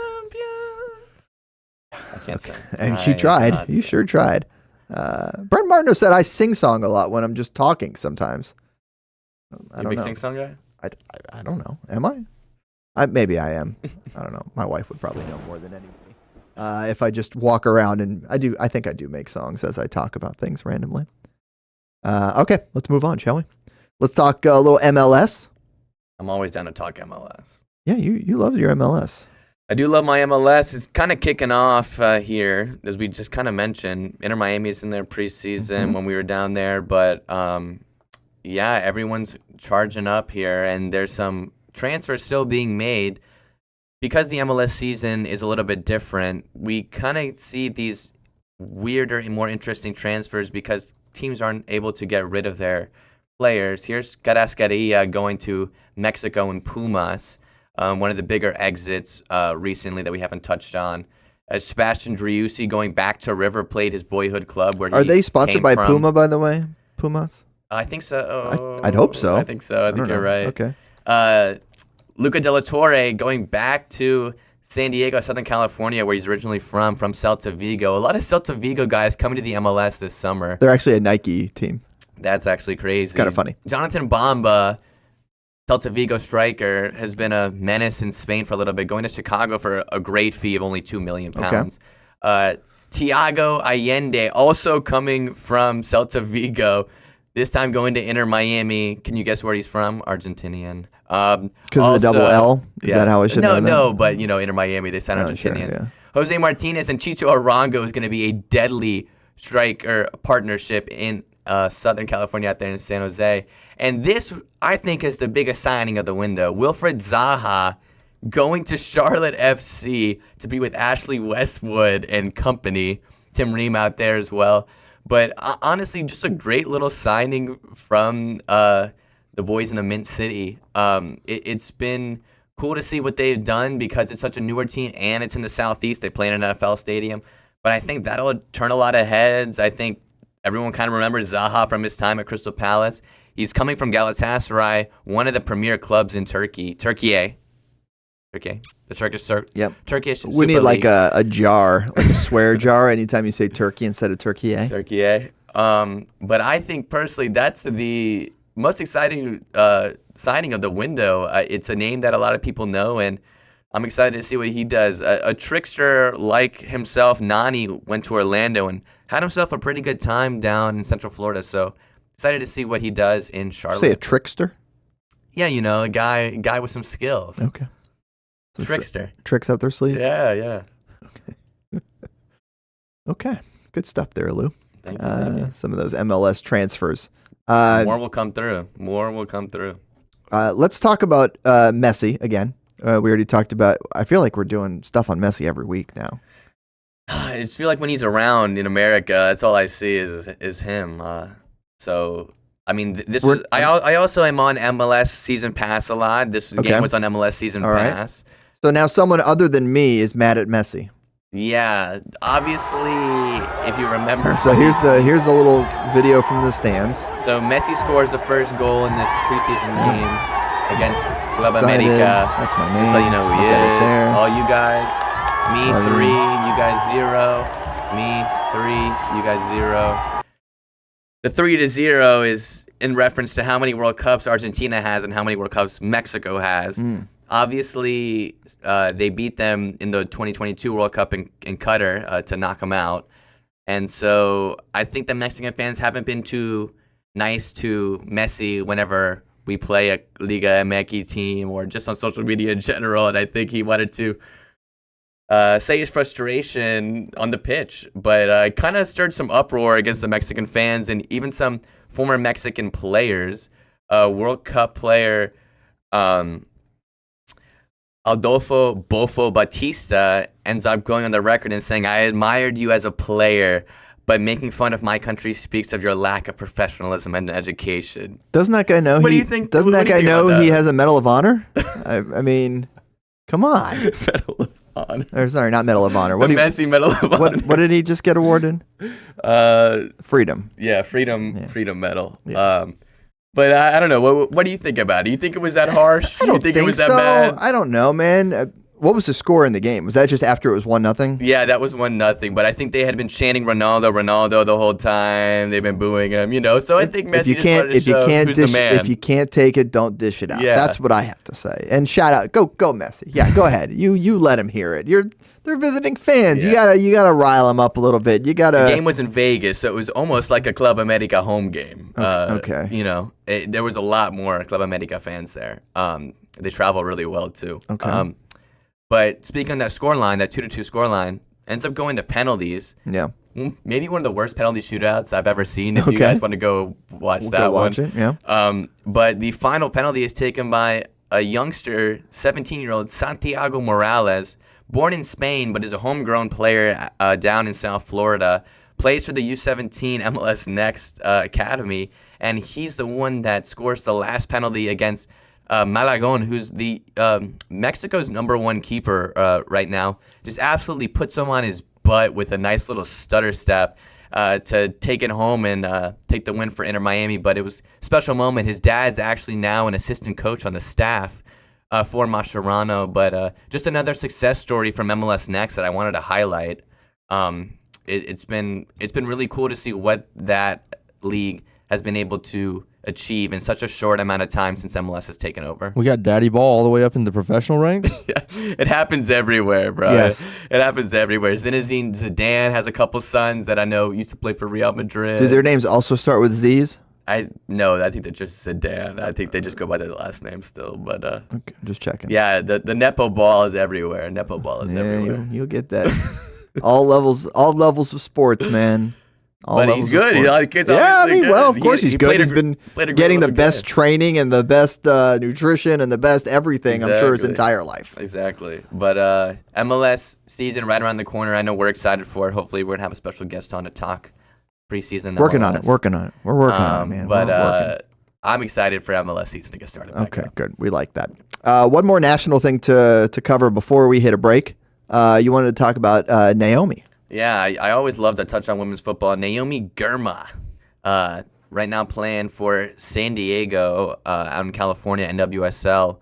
I can't sing. And I you tried. cannot You sing. sure tried. Brent Martineau said I sing song a lot when I'm just talking sometimes. I You a don't big know. sing song guy? I don't know. Am I? Maybe I am. I don't know. My wife would probably know more than anybody. If I just walk around and I think I do make songs as I talk about things randomly. Okay, let's move on, shall we? Let's talk a little MLS. I'm always down to talk MLS. Yeah, you love your MLS. I do love my MLS. It's kind of kicking off here, as we just kind of mentioned. Inter Miami's in their preseason when we were down there, but yeah, everyone's charging up here, and there's some transfers still being made. Because the MLS season is a little bit different, we kind of see these weirder and more interesting transfers because teams aren't able to get rid of their players. Here's Carrasqueria going to Mexico and Pumas. One of the bigger exits recently that we haven't touched on. Sebastian Driussi going back to River Plate, his boyhood club. Where Are he they sponsored came by from. Puma, by the way? Pumas? I think so. I'd hope so. I think so. I think don't you're know. right. Okay. Luca De La Torre going back to San Diego, Southern California, where he's originally from Celta Vigo. A lot of Celta Vigo guys coming to the MLS this summer. They're actually a Nike team. That's actually crazy. Kind of funny. Jonathan Bamba, Celta Vigo striker, has been a menace in Spain for a little bit, going to Chicago for a great fee of only £2 million. Okay. Thiago Allende, also coming from Celta Vigo, this time going to Inter Miami. Can you guess where he's from? Argentinian. Because of the double L? Is that how I should know that? No, but Inter Miami, they signed Argentinians. Sure, yeah. Jose Martinez and Chicho Arango is going to be a deadly striker partnership in Southern California out there in San Jose. And this, I think, is the biggest signing of the window. Wilfred Zaha going to Charlotte FC to be with Ashley Westwood and company. Tim Ream out there as well. But honestly, just a great little signing from the boys in the Mint City. It's been cool to see what they've done because it's such a newer team and it's in the Southeast. They play in an NFL stadium. But I think that'll turn a lot of heads. I think everyone kind of remembers Zaha from his time at Crystal Palace. He's coming from Galatasaray, one of the premier clubs in Turkey. Turkey. The Turkish We need Super like League. a jar, like a swear jar anytime you say Turkey instead of Turkey. But I think personally that's the most exciting signing of the window. It's a name that a lot of people know, and I'm excited to see what he does. A trickster like himself, Nani, went to Orlando and had himself a pretty good time down in Central Florida. So excited to see what he does in Charlotte. Say a trickster? Yeah, a guy with some skills. Okay. So Trickster. Tricks up their sleeves? Yeah. Okay. Good stuff there, Lou. Thank you. Some of those MLS transfers. More will come through. Let's talk about Messi again. We already talked about. I feel like we're doing stuff on Messi every week now. I feel like when he's around in America, that's all I see is him. So I mean, I also am on MLS Season Pass a lot. This game was on MLS Season Pass. So now someone other than me is mad at Messi. Yeah, obviously, if you remember. So here's a little video from the stands. So Messi scores the first goal in this preseason game against Club America. That's my name. Just so you know who he is. All you guys, me 3, you guys 0. Me 3, you guys 0. The 3-0 is in reference to how many World Cups Argentina has and how many World Cups Mexico has. Obviously, they beat them in the 2022 World Cup in Qatar to knock them out. And so I think the Mexican fans haven't been too nice to Messi whenever we play a Liga MX team or just on social media in general. And I think he wanted to say his frustration on the pitch, but kind of stirred some uproar against the Mexican fans and even some former Mexican players. World Cup player Adolfo Bofo Batista ends up going on the record and saying, "I admired you as a player, but making fun of my country speaks of your lack of professionalism and education." Doesn't that guy know? What do you think? Doesn't what that do you guy think know about he that? has a Medal of Honor? I mean, come on. Medal of Honor. Or, sorry, not Medal of Honor. The Messi Medal of Honor. What did he just get awarded? Freedom. Yeah, Freedom Medal. Yeah. But I don't know. What do you think about it? Do you think it was that harsh? I don't think it was so. that bad? I don't know, man. What was the score in the game? Was that just after it was 1-0? Yeah, that was 1-0. But I think they had been chanting Ronaldo the whole time. They've been booing him, So I think Messi just wanted to show who's the man. If you can't take it, don't dish it out. Yeah. That's what I have to say. And shout out, go Messi. Yeah, go ahead. You let him hear it. They're visiting fans. Yeah. You gotta rile them up a little bit. You gotta. The game was in Vegas, so it was almost like a Club America home game. Okay. There was a lot more Club America fans there. They travel really well too. Okay. But speaking of that scoreline, that 2-2 scoreline ends up going to penalties. Yeah. Maybe one of the worst penalty shootouts I've ever seen. If you guys want to go watch that one. Watch it. Yeah. But the final penalty is taken by a youngster, 17-year-old Santiago Morales, born in Spain but is a homegrown player down in South Florida. Plays for the U19 MLS Next Academy, and he's the one that scores the last penalty against Malagon, who's the Mexico's #1 keeper right now. Just absolutely puts him on his butt with a nice little stutter step to take it home and take the win for Inter Miami. But it was a special moment. His dad's actually now an assistant coach on the staff for Mascherano, but just another success story from MLS Next that I wanted to highlight. It's been really cool to see what that league has been able to achieve in such a short amount of time since MLS has taken over. We got Daddy Ball all the way up in the professional ranks. It happens everywhere, bro. Yes. It happens everywhere. Zinedine Zidane has a couple sons that I know used to play for Real Madrid. Do their names also start with Z's? I think they're just Zidane. I think they just go by their last name still. But Okay, just checking. yeah, the Nepo ball is everywhere. Nepo ball is everywhere. You'll get that. all levels of sports, man. All But levels he's of good. sports. Of course he's good. He's been getting the best training and the best nutrition and the best everything, I'm sure, his Exactly. entire life. Exactly. But MLS season right around the corner. I know we're excited for it. Hopefully we're going to have a special guest on to talk preseason. Working on it. MLS. Working on it. We're working on it, man. But We're working. I'm excited for MLS season to get started. back Okay, up. good. We like that. One more national thing to cover before we hit a break. You wanted to talk about Naomi. Yeah, I always love to touch on women's football. Naomi Girma, right now playing for San Diego out in California, NWSL.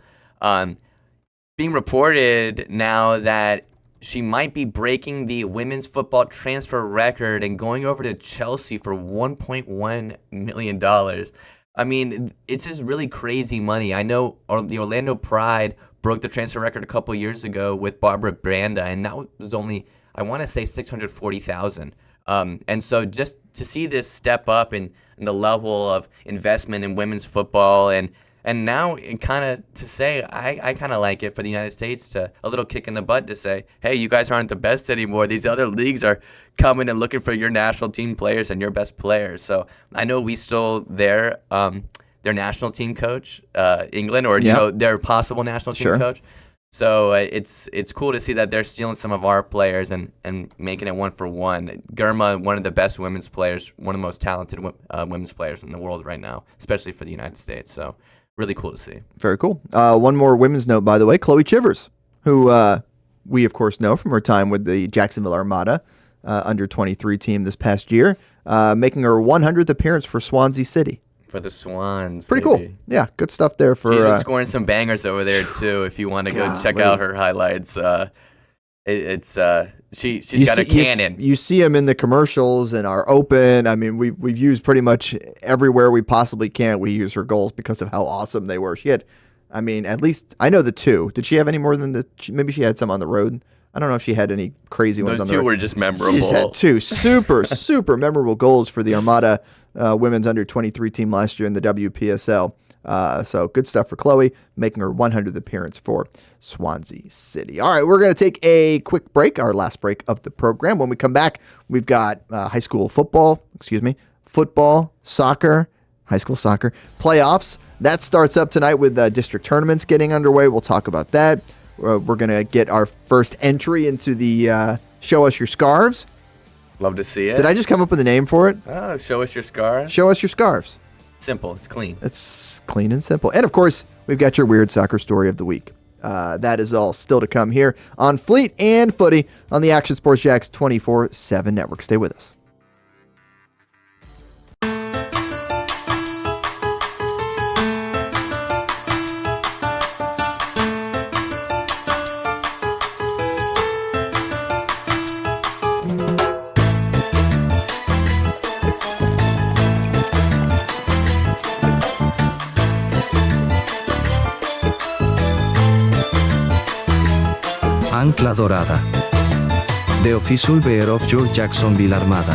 Being reported now that she might be breaking the women's football transfer record and going over to Chelsea for $1.1 million. I mean, it's just really crazy money. I know the Orlando Pride broke the transfer record a couple years ago with Barbara Branda, and that was only, I want to say, $640,000. And so just to see this step up in the level of investment in women's football, and now kind of to say, I kind of like it for the United States to a little kick in the butt to say, hey, you guys aren't the best anymore. These other leagues are coming and looking for your national team players and your best players. So I know we stole their national team coach, England, or their possible national team coach. So it's cool to see that they're stealing some of our players and making it 1-for-1. Girma, one of the best women's players, one of the most talented women's players in the world right now, especially for the United States. So really cool to see. Very cool. One more women's note, by the way. Chloe Chivers, who we, of course, know from her time with the Jacksonville Armada under-23 team this past year, making her 100th appearance for Swansea City. For the Swans. Pretty baby. cool. Yeah, good stuff there for. She's been scoring some bangers over there too. If you want to go check out her highlights, she's got a cannon. You see them in the commercials and are open. I mean, we've used pretty much everywhere we possibly can. We use her goals because of how awesome they were. She had, I mean, at least I know the two. Did she have any more than maybe she had some on the road? I don't know if she had any crazy ones on the road. Those two were just memorable. She just had two super memorable goals for the Armada women's under-23 team last year in the WPSL. So good stuff for Chloe, making her 100th appearance for Swansea City. All right, we're going to take a quick break, our last break of the program. When we come back, we've got high school football, soccer, high school soccer playoffs. That starts up tonight with district tournaments getting underway. We'll talk about that. We're going to get our first entry into the Show Us Your Scarves. Love to see it. Did I just come up with a name for it? Oh, show us your scarves. Show Us Your Scarves. Simple. It's clean. It's clean and simple. And, of course, we've got your weird soccer story of the week. That is all still to come here on Fleet and Footy on the Action Sports Jacks 24/7 network. Stay with us. Ancla Dorada. The official bear of your Jacksonville Armada.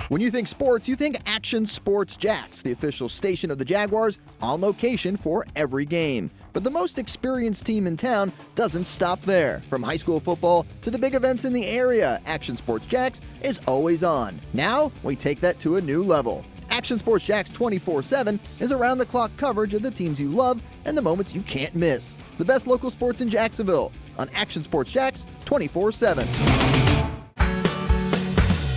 When you think sports, you think Action Sports Jacks, the official station of the Jaguars, on location for every game. But the most experienced team in town doesn't stop there. From high school football to the big events in the area, Action Sports Jacks is always on. Now, we take that to a new level. Action Sports Jacks 24/7 is around-the-clock coverage of the teams you love and the moments you can't miss. The best local sports in Jacksonville on Action Sports Jacks 24/7.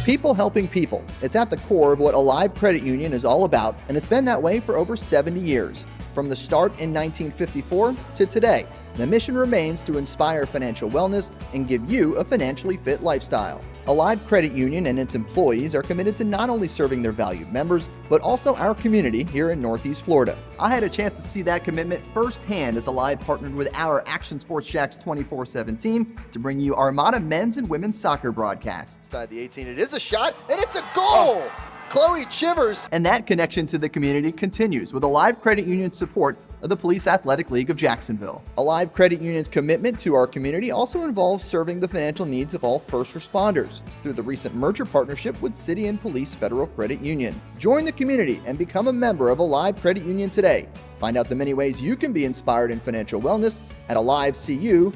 People helping people. It's at the core of what Alive Credit Union is all about, and it's been that way for over 70 years. From the start in 1954 to today, the mission remains to inspire financial wellness and give you a financially fit lifestyle. Alive Credit Union and its employees are committed to not only serving their valued members, but also our community here in Northeast Florida. I had a chance to see that commitment firsthand as Alive partnered with our Action Sports Jacks 24/7 team to bring you Armada men's and women's soccer broadcasts. Inside the 18, it is a shot, and it's a goal! Chloe Chivers! And that connection to the community continues with Alive Credit Union's support of the Police Athletic League of Jacksonville. Alive Credit Union's commitment to our community also involves serving the financial needs of all first responders through the recent merger partnership with City and Police Federal Credit Union. Join the community and become a member of Alive Credit Union today. Find out the many ways you can be inspired in financial wellness at alivecu.coop.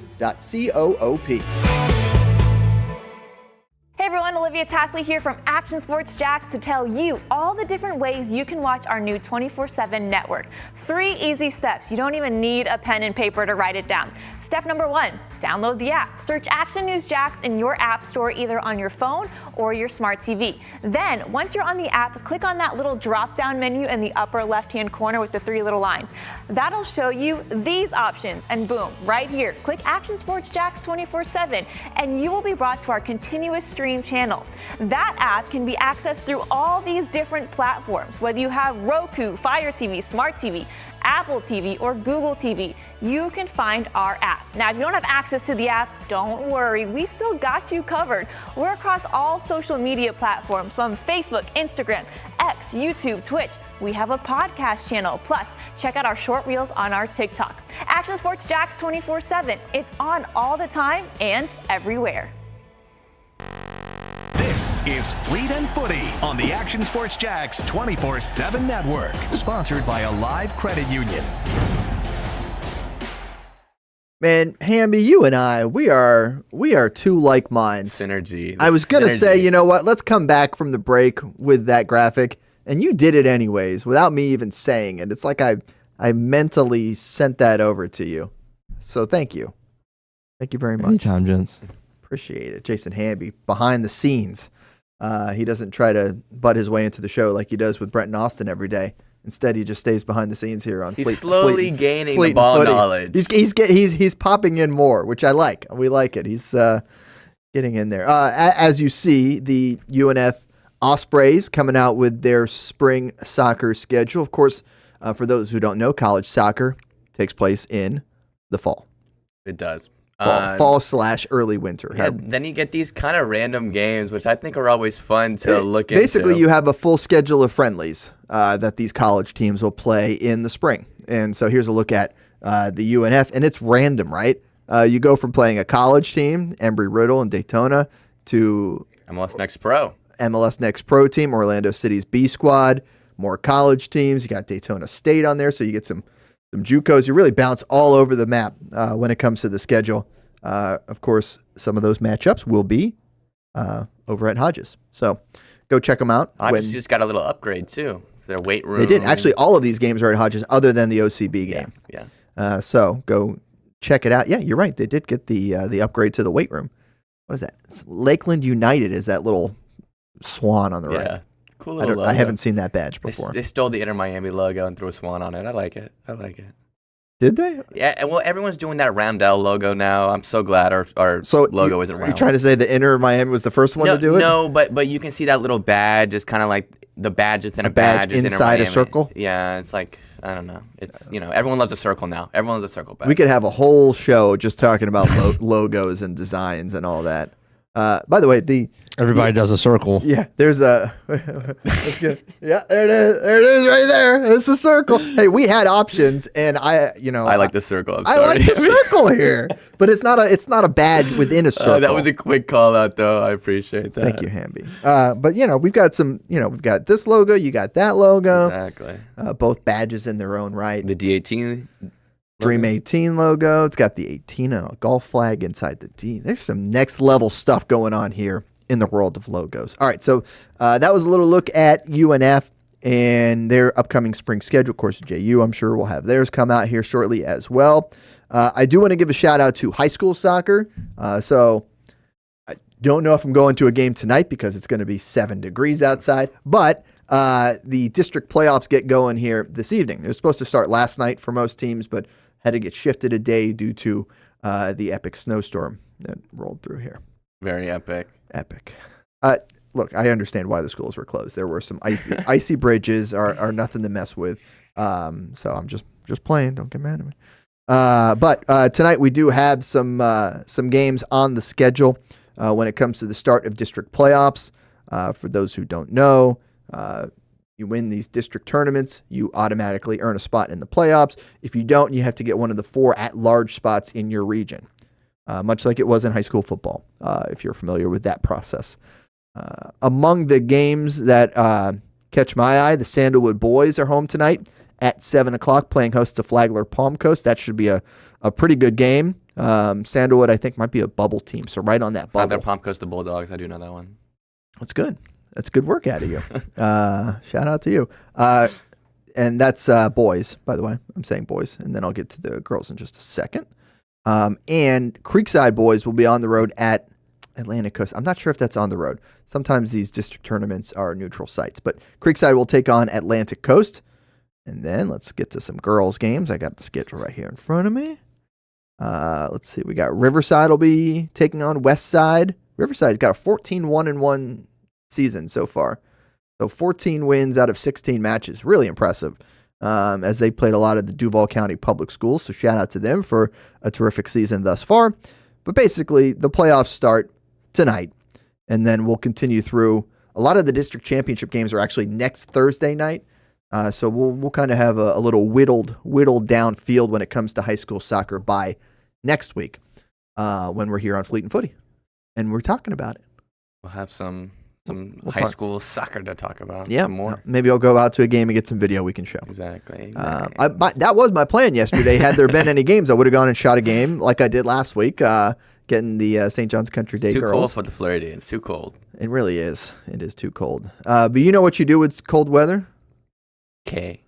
Hey everyone, Olivia Tasley here from Action Sports Jacks to tell you all the different ways you can watch our new 24/7 network. 3 easy steps. You don't even need a pen and paper to write it down. Step number 1, download the app. Search Action News Jacks in your app store either on your phone or your smart TV. Then, once you're on the app, click on that little drop-down menu in the upper left-hand corner with the 3 little lines. That'll show you these options, and boom, right here, click Action Sports Jacks 24/7, and you will be brought to our continuous stream channel. That app can be accessed through all these different platforms, whether you have Roku, Fire TV, Smart TV, Apple TV, or Google TV. You can find our app. Now, if you don't have access to the app, don't worry, we still got you covered. We're across all social media platforms from Facebook, Instagram, X, YouTube, Twitch. We have a podcast channel. Plus, check out our short reels on our TikTok. Action Sports Jacks 24/7. It's on all the time and everywhere. This is Fleet and Footy on the Action Sports Jacks 24/7 network, sponsored by Alive Credit Union. Man, Hamby, you and I, we are two like minds. Synergy. I was going to say, you know what, let's come back from the break with that graphic, and you did it anyways without me even saying it. It's like I mentally sent that over to you. So thank you. Thank you very much. Anytime, gents. Appreciate it. Jason Hamby, behind the scenes. He doesn't try to butt his way into the show like he does with Brent and Austin every day. Instead, he just stays behind the scenes here on Fleet. He's slowly gaining Fleet the ball Footy. knowledge. He's popping in more, which I like. We like it. He's getting in there. As you see, the UNF Ospreys coming out with their spring soccer schedule. Of course, for those who don't know, college soccer takes place in the fall. It does. Fall/early winter. Yeah, then you get these kind of random games, which I think are always fun to look into. Basically, you have a full schedule of friendlies that these college teams will play in the spring. And so here's a look at the UNF, and it's random, right? You go from playing a college team, Embry-Riddle and Daytona, to MLS Next Pro team, Orlando City's B squad, more college teams. You got Daytona State on there, so you get some JUCOs. You really bounce all over the map when it comes to the schedule. Of course, some of those matchups will be over at Hodges. So go check them out. Hodges just got a little upgrade, too. So their weight room. They did. Actually, all of these games are at Hodges other than the OCB game. Yeah. So go check it out. Yeah, you're right. They did get the upgrade to the weight room. What is that? It's Lakeland United is that little swan on the right. Yeah. Cool little logo. I haven't seen that badge before. They stole the Inter Miami logo and threw a swan on it. I like it. Did they? Yeah, well, everyone's doing that Roundel logo now. I'm so glad our logo isn't round. Are you trying to say the Inter Miami was the first one to do it? No, but you can see that little badge. It's kind of like the badge within a badge is inside a circle? Yeah, it's like, I don't know. It's, everyone loves a circle now. Everyone loves a circle badge. We could have a whole show just talking about logos and designs and all that. By the way, everybody does a circle. Yeah, there's a. That's good. Yeah, there it is. There it is, right there. It's a circle. Hey, we had options, and I like the circle. I like the circle here, but it's not a badge within a circle. That was a quick call out, though. I appreciate that. Thank you, Hamby. But we've got some. We've got this logo. You got that logo. Exactly. Both badges in their own right. The D18. Dream 18 logo. It's got the 18 and a golf flag inside the D. There's some next level stuff going on here in the world of logos. All right, so that was a little look at UNF and their upcoming spring schedule. Of course, JU, I'm sure, will have theirs come out here shortly as well. I do want to give a shout out to high school soccer. So I don't know if I'm going to a game tonight because it's going to be 7 degrees outside, but the district playoffs get going here this evening. It was supposed to start last night for most teams, but had to get shifted a day due to the epic snowstorm that rolled through here. Very epic. Epic. Look, I understand why the schools were closed. There were some icy bridges are nothing to mess with. So I'm just playing. Don't get mad at me. But tonight we do have some games on the schedule when it comes to the start of district playoffs. For those who don't know, you win these district tournaments, you automatically earn a spot in the playoffs. If you don't, you have to get one of the 4 at-large spots in your region, much like it was in high school football, if you're familiar with that process. Among the games that catch my eye, the Sandalwood boys are home tonight at 7 o'clock playing host to Flagler Palm Coast. That should be a pretty good game. Sandalwood, I think, might be a bubble team, so right on that bubble. Flagler Palm Coast, the Bulldogs. I do know that one. That's good. That's good work out of you. Shout out to you. And that's boys, by the way. I'm saying boys, and then I'll get to the girls in just a second. And Creekside boys will be on the road at Atlantic Coast. I'm not sure if that's on the road. Sometimes these district tournaments are neutral sites, but Creekside will take on Atlantic Coast. And then let's get to some girls games. I got the schedule right here in front of me. Let's see. We got Riverside will be taking on Westside. Riverside's got a 14-1-1 season so far. So 14 wins out of 16 matches. Really impressive, as they played a lot of the Duval County public schools. So shout out to them for a terrific season thus far. But basically, the playoffs start tonight, and then we'll continue through. A lot of the district championship games are actually next Thursday night. So we'll kind of have a little whittled down field when it comes to high school soccer by next week, when we're here on Fleet and Footy, and we're talking about it. We'll have some high school soccer to talk about. Yeah, some more. Maybe I'll go out to a game and get some video we can show. Exactly. That was my plan yesterday. Had there been any games, I would have gone and shot a game like I did last week, getting the St. John's Country Day too girls. Too cold for the Florida. It's too cold. It really is. It is too cold. But you know what you do with cold weather? Okay.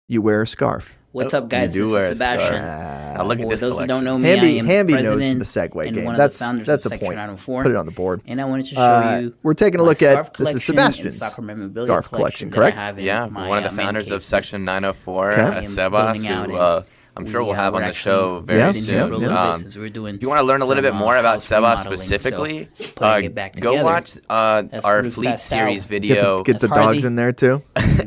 You wear a scarf. What's up, guys? You do This is Sebastian. Now look at this For those collection. who don't know me, I am Hamby knows president the segue and game. one of That's the founders that's of a Section point. 904. Put it on the board. And I wanted to show you. We're taking a my look at scarf this is collection and Sebastian's soccer memorabilia scarf collection, that I correct? have in Yeah, my, one of the man founders cave. of Section 904, I am Sebas, building out who and I'm sure we, we'll have on we're the show actually very Yeah. doing soon. it for a little bit since we're doing If you want to learn a little bit some, more about house Sebas remodeling, specifically, so putting it back go together. watch That's our Bruce Fleet Pascal. Series video. Get the That's dogs Harley. in there too.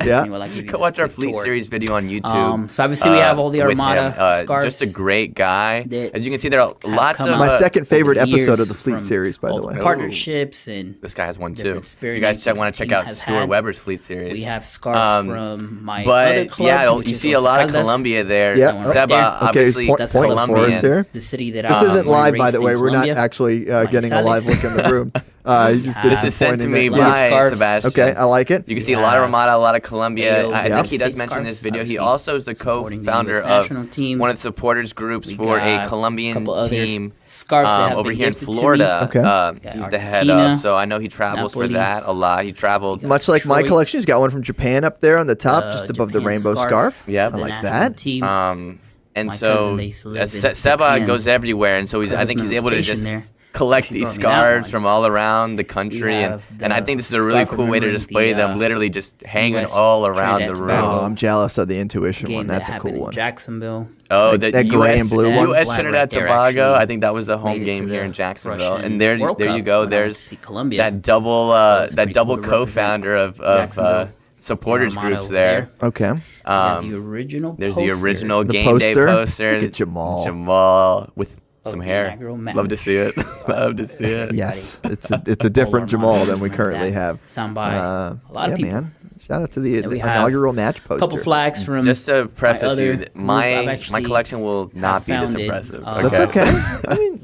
Yeah. Anyway, I'll give you Go this watch our quick Fleet tour. Series video on YouTube. So obviously we have all the with Armada him. scarves. Just a great guy. that As you can see, there are lots come of out My second favorite over the episode of years the Fleet from Series, by all the way. partnerships and This guy has one too. different If you guys experiences want to the check team out has Stuart had. Weber's Fleet Series. We have scarves from my other But club, yeah, which you is see a lot of Los Caldas. Colombia there. Yeah. Right Seba, there. obviously, point That's it for Colombian. us here. The city that This I isn't was live, by raised the in way. We're not Colombia. actually getting a live look in the room. You just did This some is sent to pointing me there. by scarves. Sebastian. Okay, I like it. You can see a lot of Armada, a lot of Colombia. Ayo, I yeah. think he does State mention in this scarves, video. He obviously also is the supporting the co-founder US of national team. one of the supporters groups We for a got a Colombian couple other team scarves that have over been here in gifted to me. Florida. Okay. He's the head Argentina, of, so I know he travels Napoli. for that a lot. He traveled. Much like my Detroit. collection, he's got one from Japan up there on the top, just above the Japan rainbow scarf. Yep. I The like national that. team. And My so cousin, they used to live in Seba Japan. goes everywhere, and so I think he's able to just collect these scarves from all around the country, and I think this is a really cool way to display them, literally just hanging US all around the Trinidad room. Tobago. Oh, I'm jealous of the Intuition game one. That's that a cool happened in one. Jacksonville. Oh, That the gray and blue one? U.S. Flag Trinidad right there Tobago. actually I think that was a home made it game to here the in Jacksonville, Russian and there World you Cup go. when I There's went to see Colombia. that double it's that pretty double cool to represent co-founder of Jacksonville. supporters Armada groups over there. Okay. The original There's the original The game day poster? poster. Look at Jamal. Jamal with some the hair. inaugural match. Love to see it. Love to see it. Yes, it's a different Jamal than we like currently that. have. Signed by a lot of people. Man. Shout out to the we have inaugural match A poster. couple flags from Just to preface other you, group I've my actually collection will not be this founded, impressive. That's okay. I mean,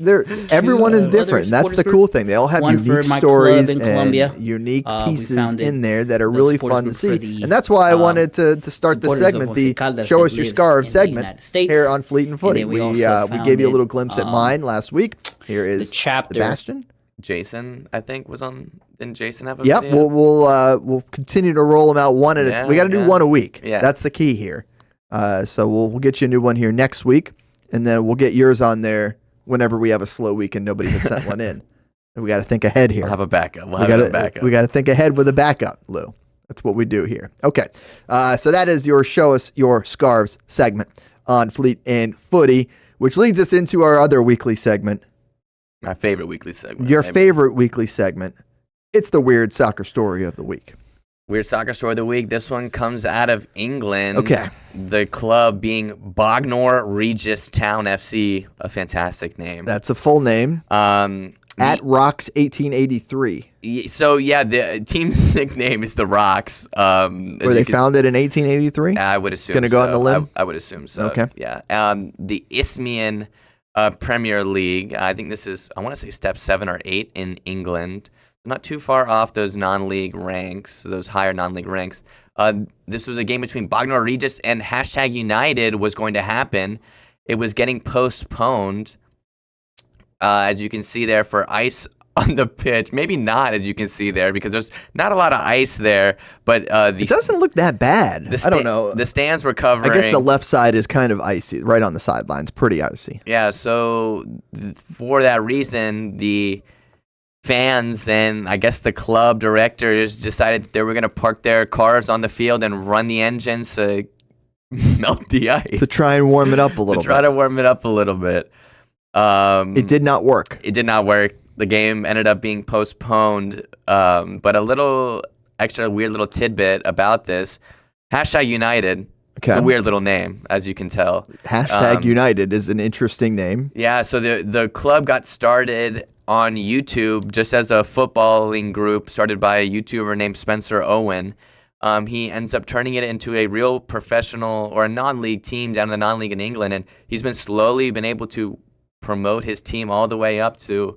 everyone is other different. That's the supporters cool group. thing. They all have One for unique my stories club in Colombia. and unique We pieces founded in there that are the really supporters fun to group for see. the, And that's why I wanted to start the supporters of segment, the Caldas Show that Us Your live Scarves in the segment United States. here on Fleet and Footy. then we We also gave you a little founded, glimpse at mine last week. Here is the chapter. Sebastian. Jason, I think, was on. Didn't Jason have a Yep, video? we'll continue to roll them out one at a time. We got to do one a week. Yeah. That's the key here. So we'll get you a new one here next week, and then we'll get yours on there whenever we have a slow week and nobody has sent one in. We got to think ahead here. We'll have a backup. We got to think ahead with a backup, Lou. That's what we do here. Okay, so that is your Show Us Your Scarves segment on Fleet and Footy, which leads us into our other weekly segment, My favorite weekly segment. Your maybe. favorite weekly segment. It's the weird soccer story of the week. Weird soccer story of the week. This one comes out of England. Okay. The club being Bognor Regis Town FC, a fantastic name. That's a full name. At Rocks 1883. So yeah, the team's nickname is the Rocks. Were they founded in 1883? I would assume. Gonna go on the limb? I would assume so. Okay. Yeah. The Isthmian Premier League. I think this is, I want to say, step 7 or 8 in England. Not too far off those non-league ranks, those higher non-league ranks. This was a game between Bognor Regis and #United was going to happen. It was getting postponed, as you can see there, for ice on the pitch. Maybe not, as you can see there, because there's not a lot of ice there. But it doesn't look that bad. I don't know. The stands were covering. I guess the left side is kind of icy, right on the sidelines, pretty icy. Yeah, so for that reason, the fans and I guess the club directors decided that they were going to park their cars on the field and run the engines to melt the ice. To try and warm it up a little bit. To try to warm it up a little bit. It did not work. It did not work. The game ended up being postponed. But a little extra weird little tidbit about this. #United. Okay. It's a weird little name, as you can tell. #United is an interesting name. Yeah, so the club got started on YouTube just as a footballing group started by a YouTuber named Spencer Owen. He ends up turning it into a real professional or a non-league team down in the non-league in England, and he's been slowly been able to promote his team all the way up to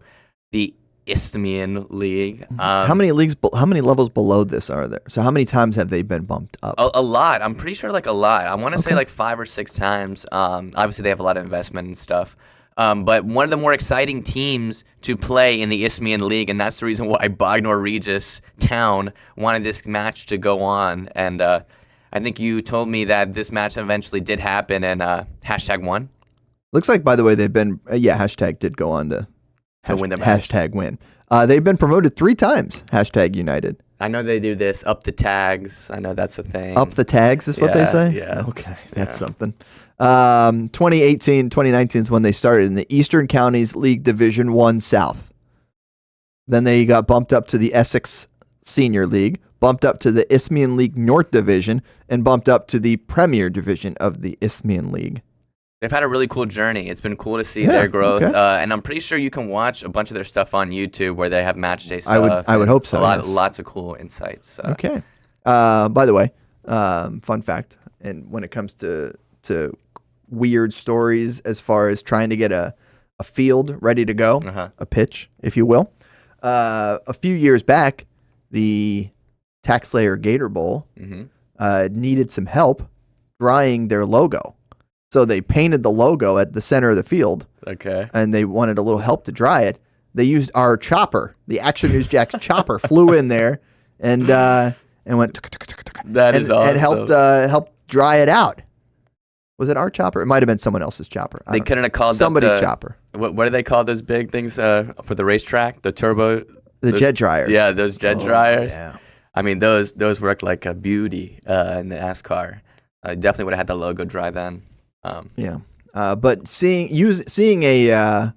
the Isthmian League. How many levels below this are there? So how many times have they been bumped up? A lot. I'm pretty sure like a lot. I want to say like 5 or 6 times. Obviously, they have a lot of investment and stuff. But one of the more exciting teams to play in the Isthmian League, and that's the reason why Bognor Regis Town wanted this match to go on. And I think you told me that this match eventually did happen, and #won. Looks like, by the way, they've been # did go on to win the match. #win. They've been promoted 3 times. #United. I know they do this up the tags. I know that's a thing. Up the tags is what they say. Yeah. Okay, that's something. 2018, 2019 is when they started in the Eastern Counties League Division 1 South. Then they got bumped up to the Essex Senior League, bumped up to the Isthmian League North Division, and bumped up to the Premier Division of the Isthmian League. They've had a really cool journey. It's been cool to see their growth. Okay. And I'm pretty sure you can watch a bunch of their stuff on YouTube where they have match day stuff. I would hope so. Lots of cool insights. So. Okay. By the way, fun fact, and when it comes to weird stories as far as trying to get a field ready to go, a pitch, if you will. A few years back, the Taxslayer Gator Bowl needed some help drying their logo. So they painted the logo at the center of the field. Okay. And they wanted a little help to dry it. They used our chopper. The Action News Jack's chopper flew in there and went. That is awesome. And helped dry it out. Was it our chopper? It might have been someone else's chopper. They couldn't have called somebody's chopper. What do they call those big things for the racetrack? The turbo. Jet dryers. Yeah, those jet dryers. Yeah. I mean, those worked like a beauty in the NASCAR. I definitely would have had the logo dry then. But seeing a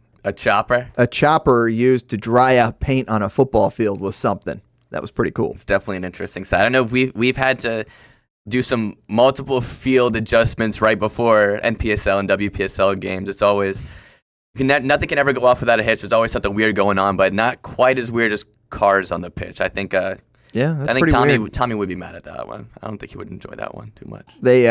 chopper used to dry out paint on a football field was something. That was pretty cool. It's definitely an interesting side. I don't know if we've had to do some multiple field adjustments right before NPSL and WPSL games. It's always nothing can ever go off without a hitch. There's always something weird going on, but not quite as weird as cars on the pitch. I think. I think Tommy would be mad at that one. I don't think he would enjoy that one too much. They.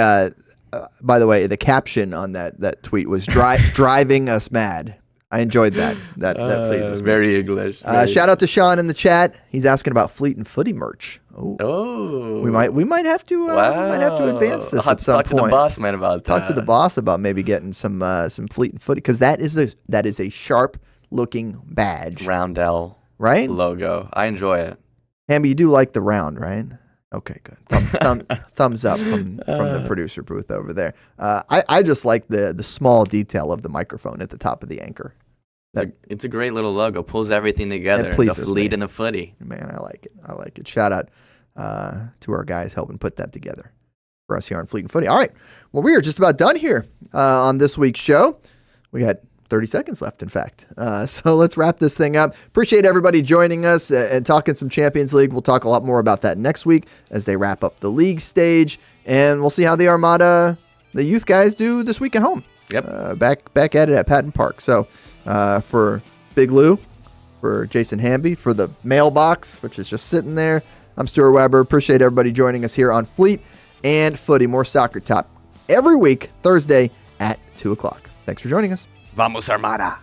By the way, the caption on that tweet was driving us mad. I enjoyed that. That pleases me. Very English. Shout out to Sean in the chat. He's asking about Fleet and Footy merch. Oh. We might have to advance this at some point. Talk to the boss man about that. Talk to the boss about maybe getting some Fleet and Footy, because that is a sharp looking badge. Round L. Right? Logo. I enjoy it. Hamby, you do like the round, right? Okay, good. Thumbs up from the producer booth over there. I just like the small detail of the microphone at the top of the anchor. It's a great little logo. Pulls everything together. The Fleet and the Footy. Man, I like it. Shout out to our guys helping put that together for us here on Fleet and Footy. All right. Well, we are just about done here on this week's show. We got 30 seconds left, in fact. So let's wrap this thing up. Appreciate everybody joining us and talking some Champions League. We'll talk a lot more about that next week as they wrap up the league stage. And we'll see how the Armada, the youth guys, do this week at home. Yep. Back at it at Patton Park. So for Big Lou, for Jason Hamby, for the mailbox, which is just sitting there, I'm Stuart Weber. Appreciate everybody joining us here on Fleet and Footy. More soccer talk every week, Thursday at 2 o'clock. Thanks for joining us. Vamos Armada.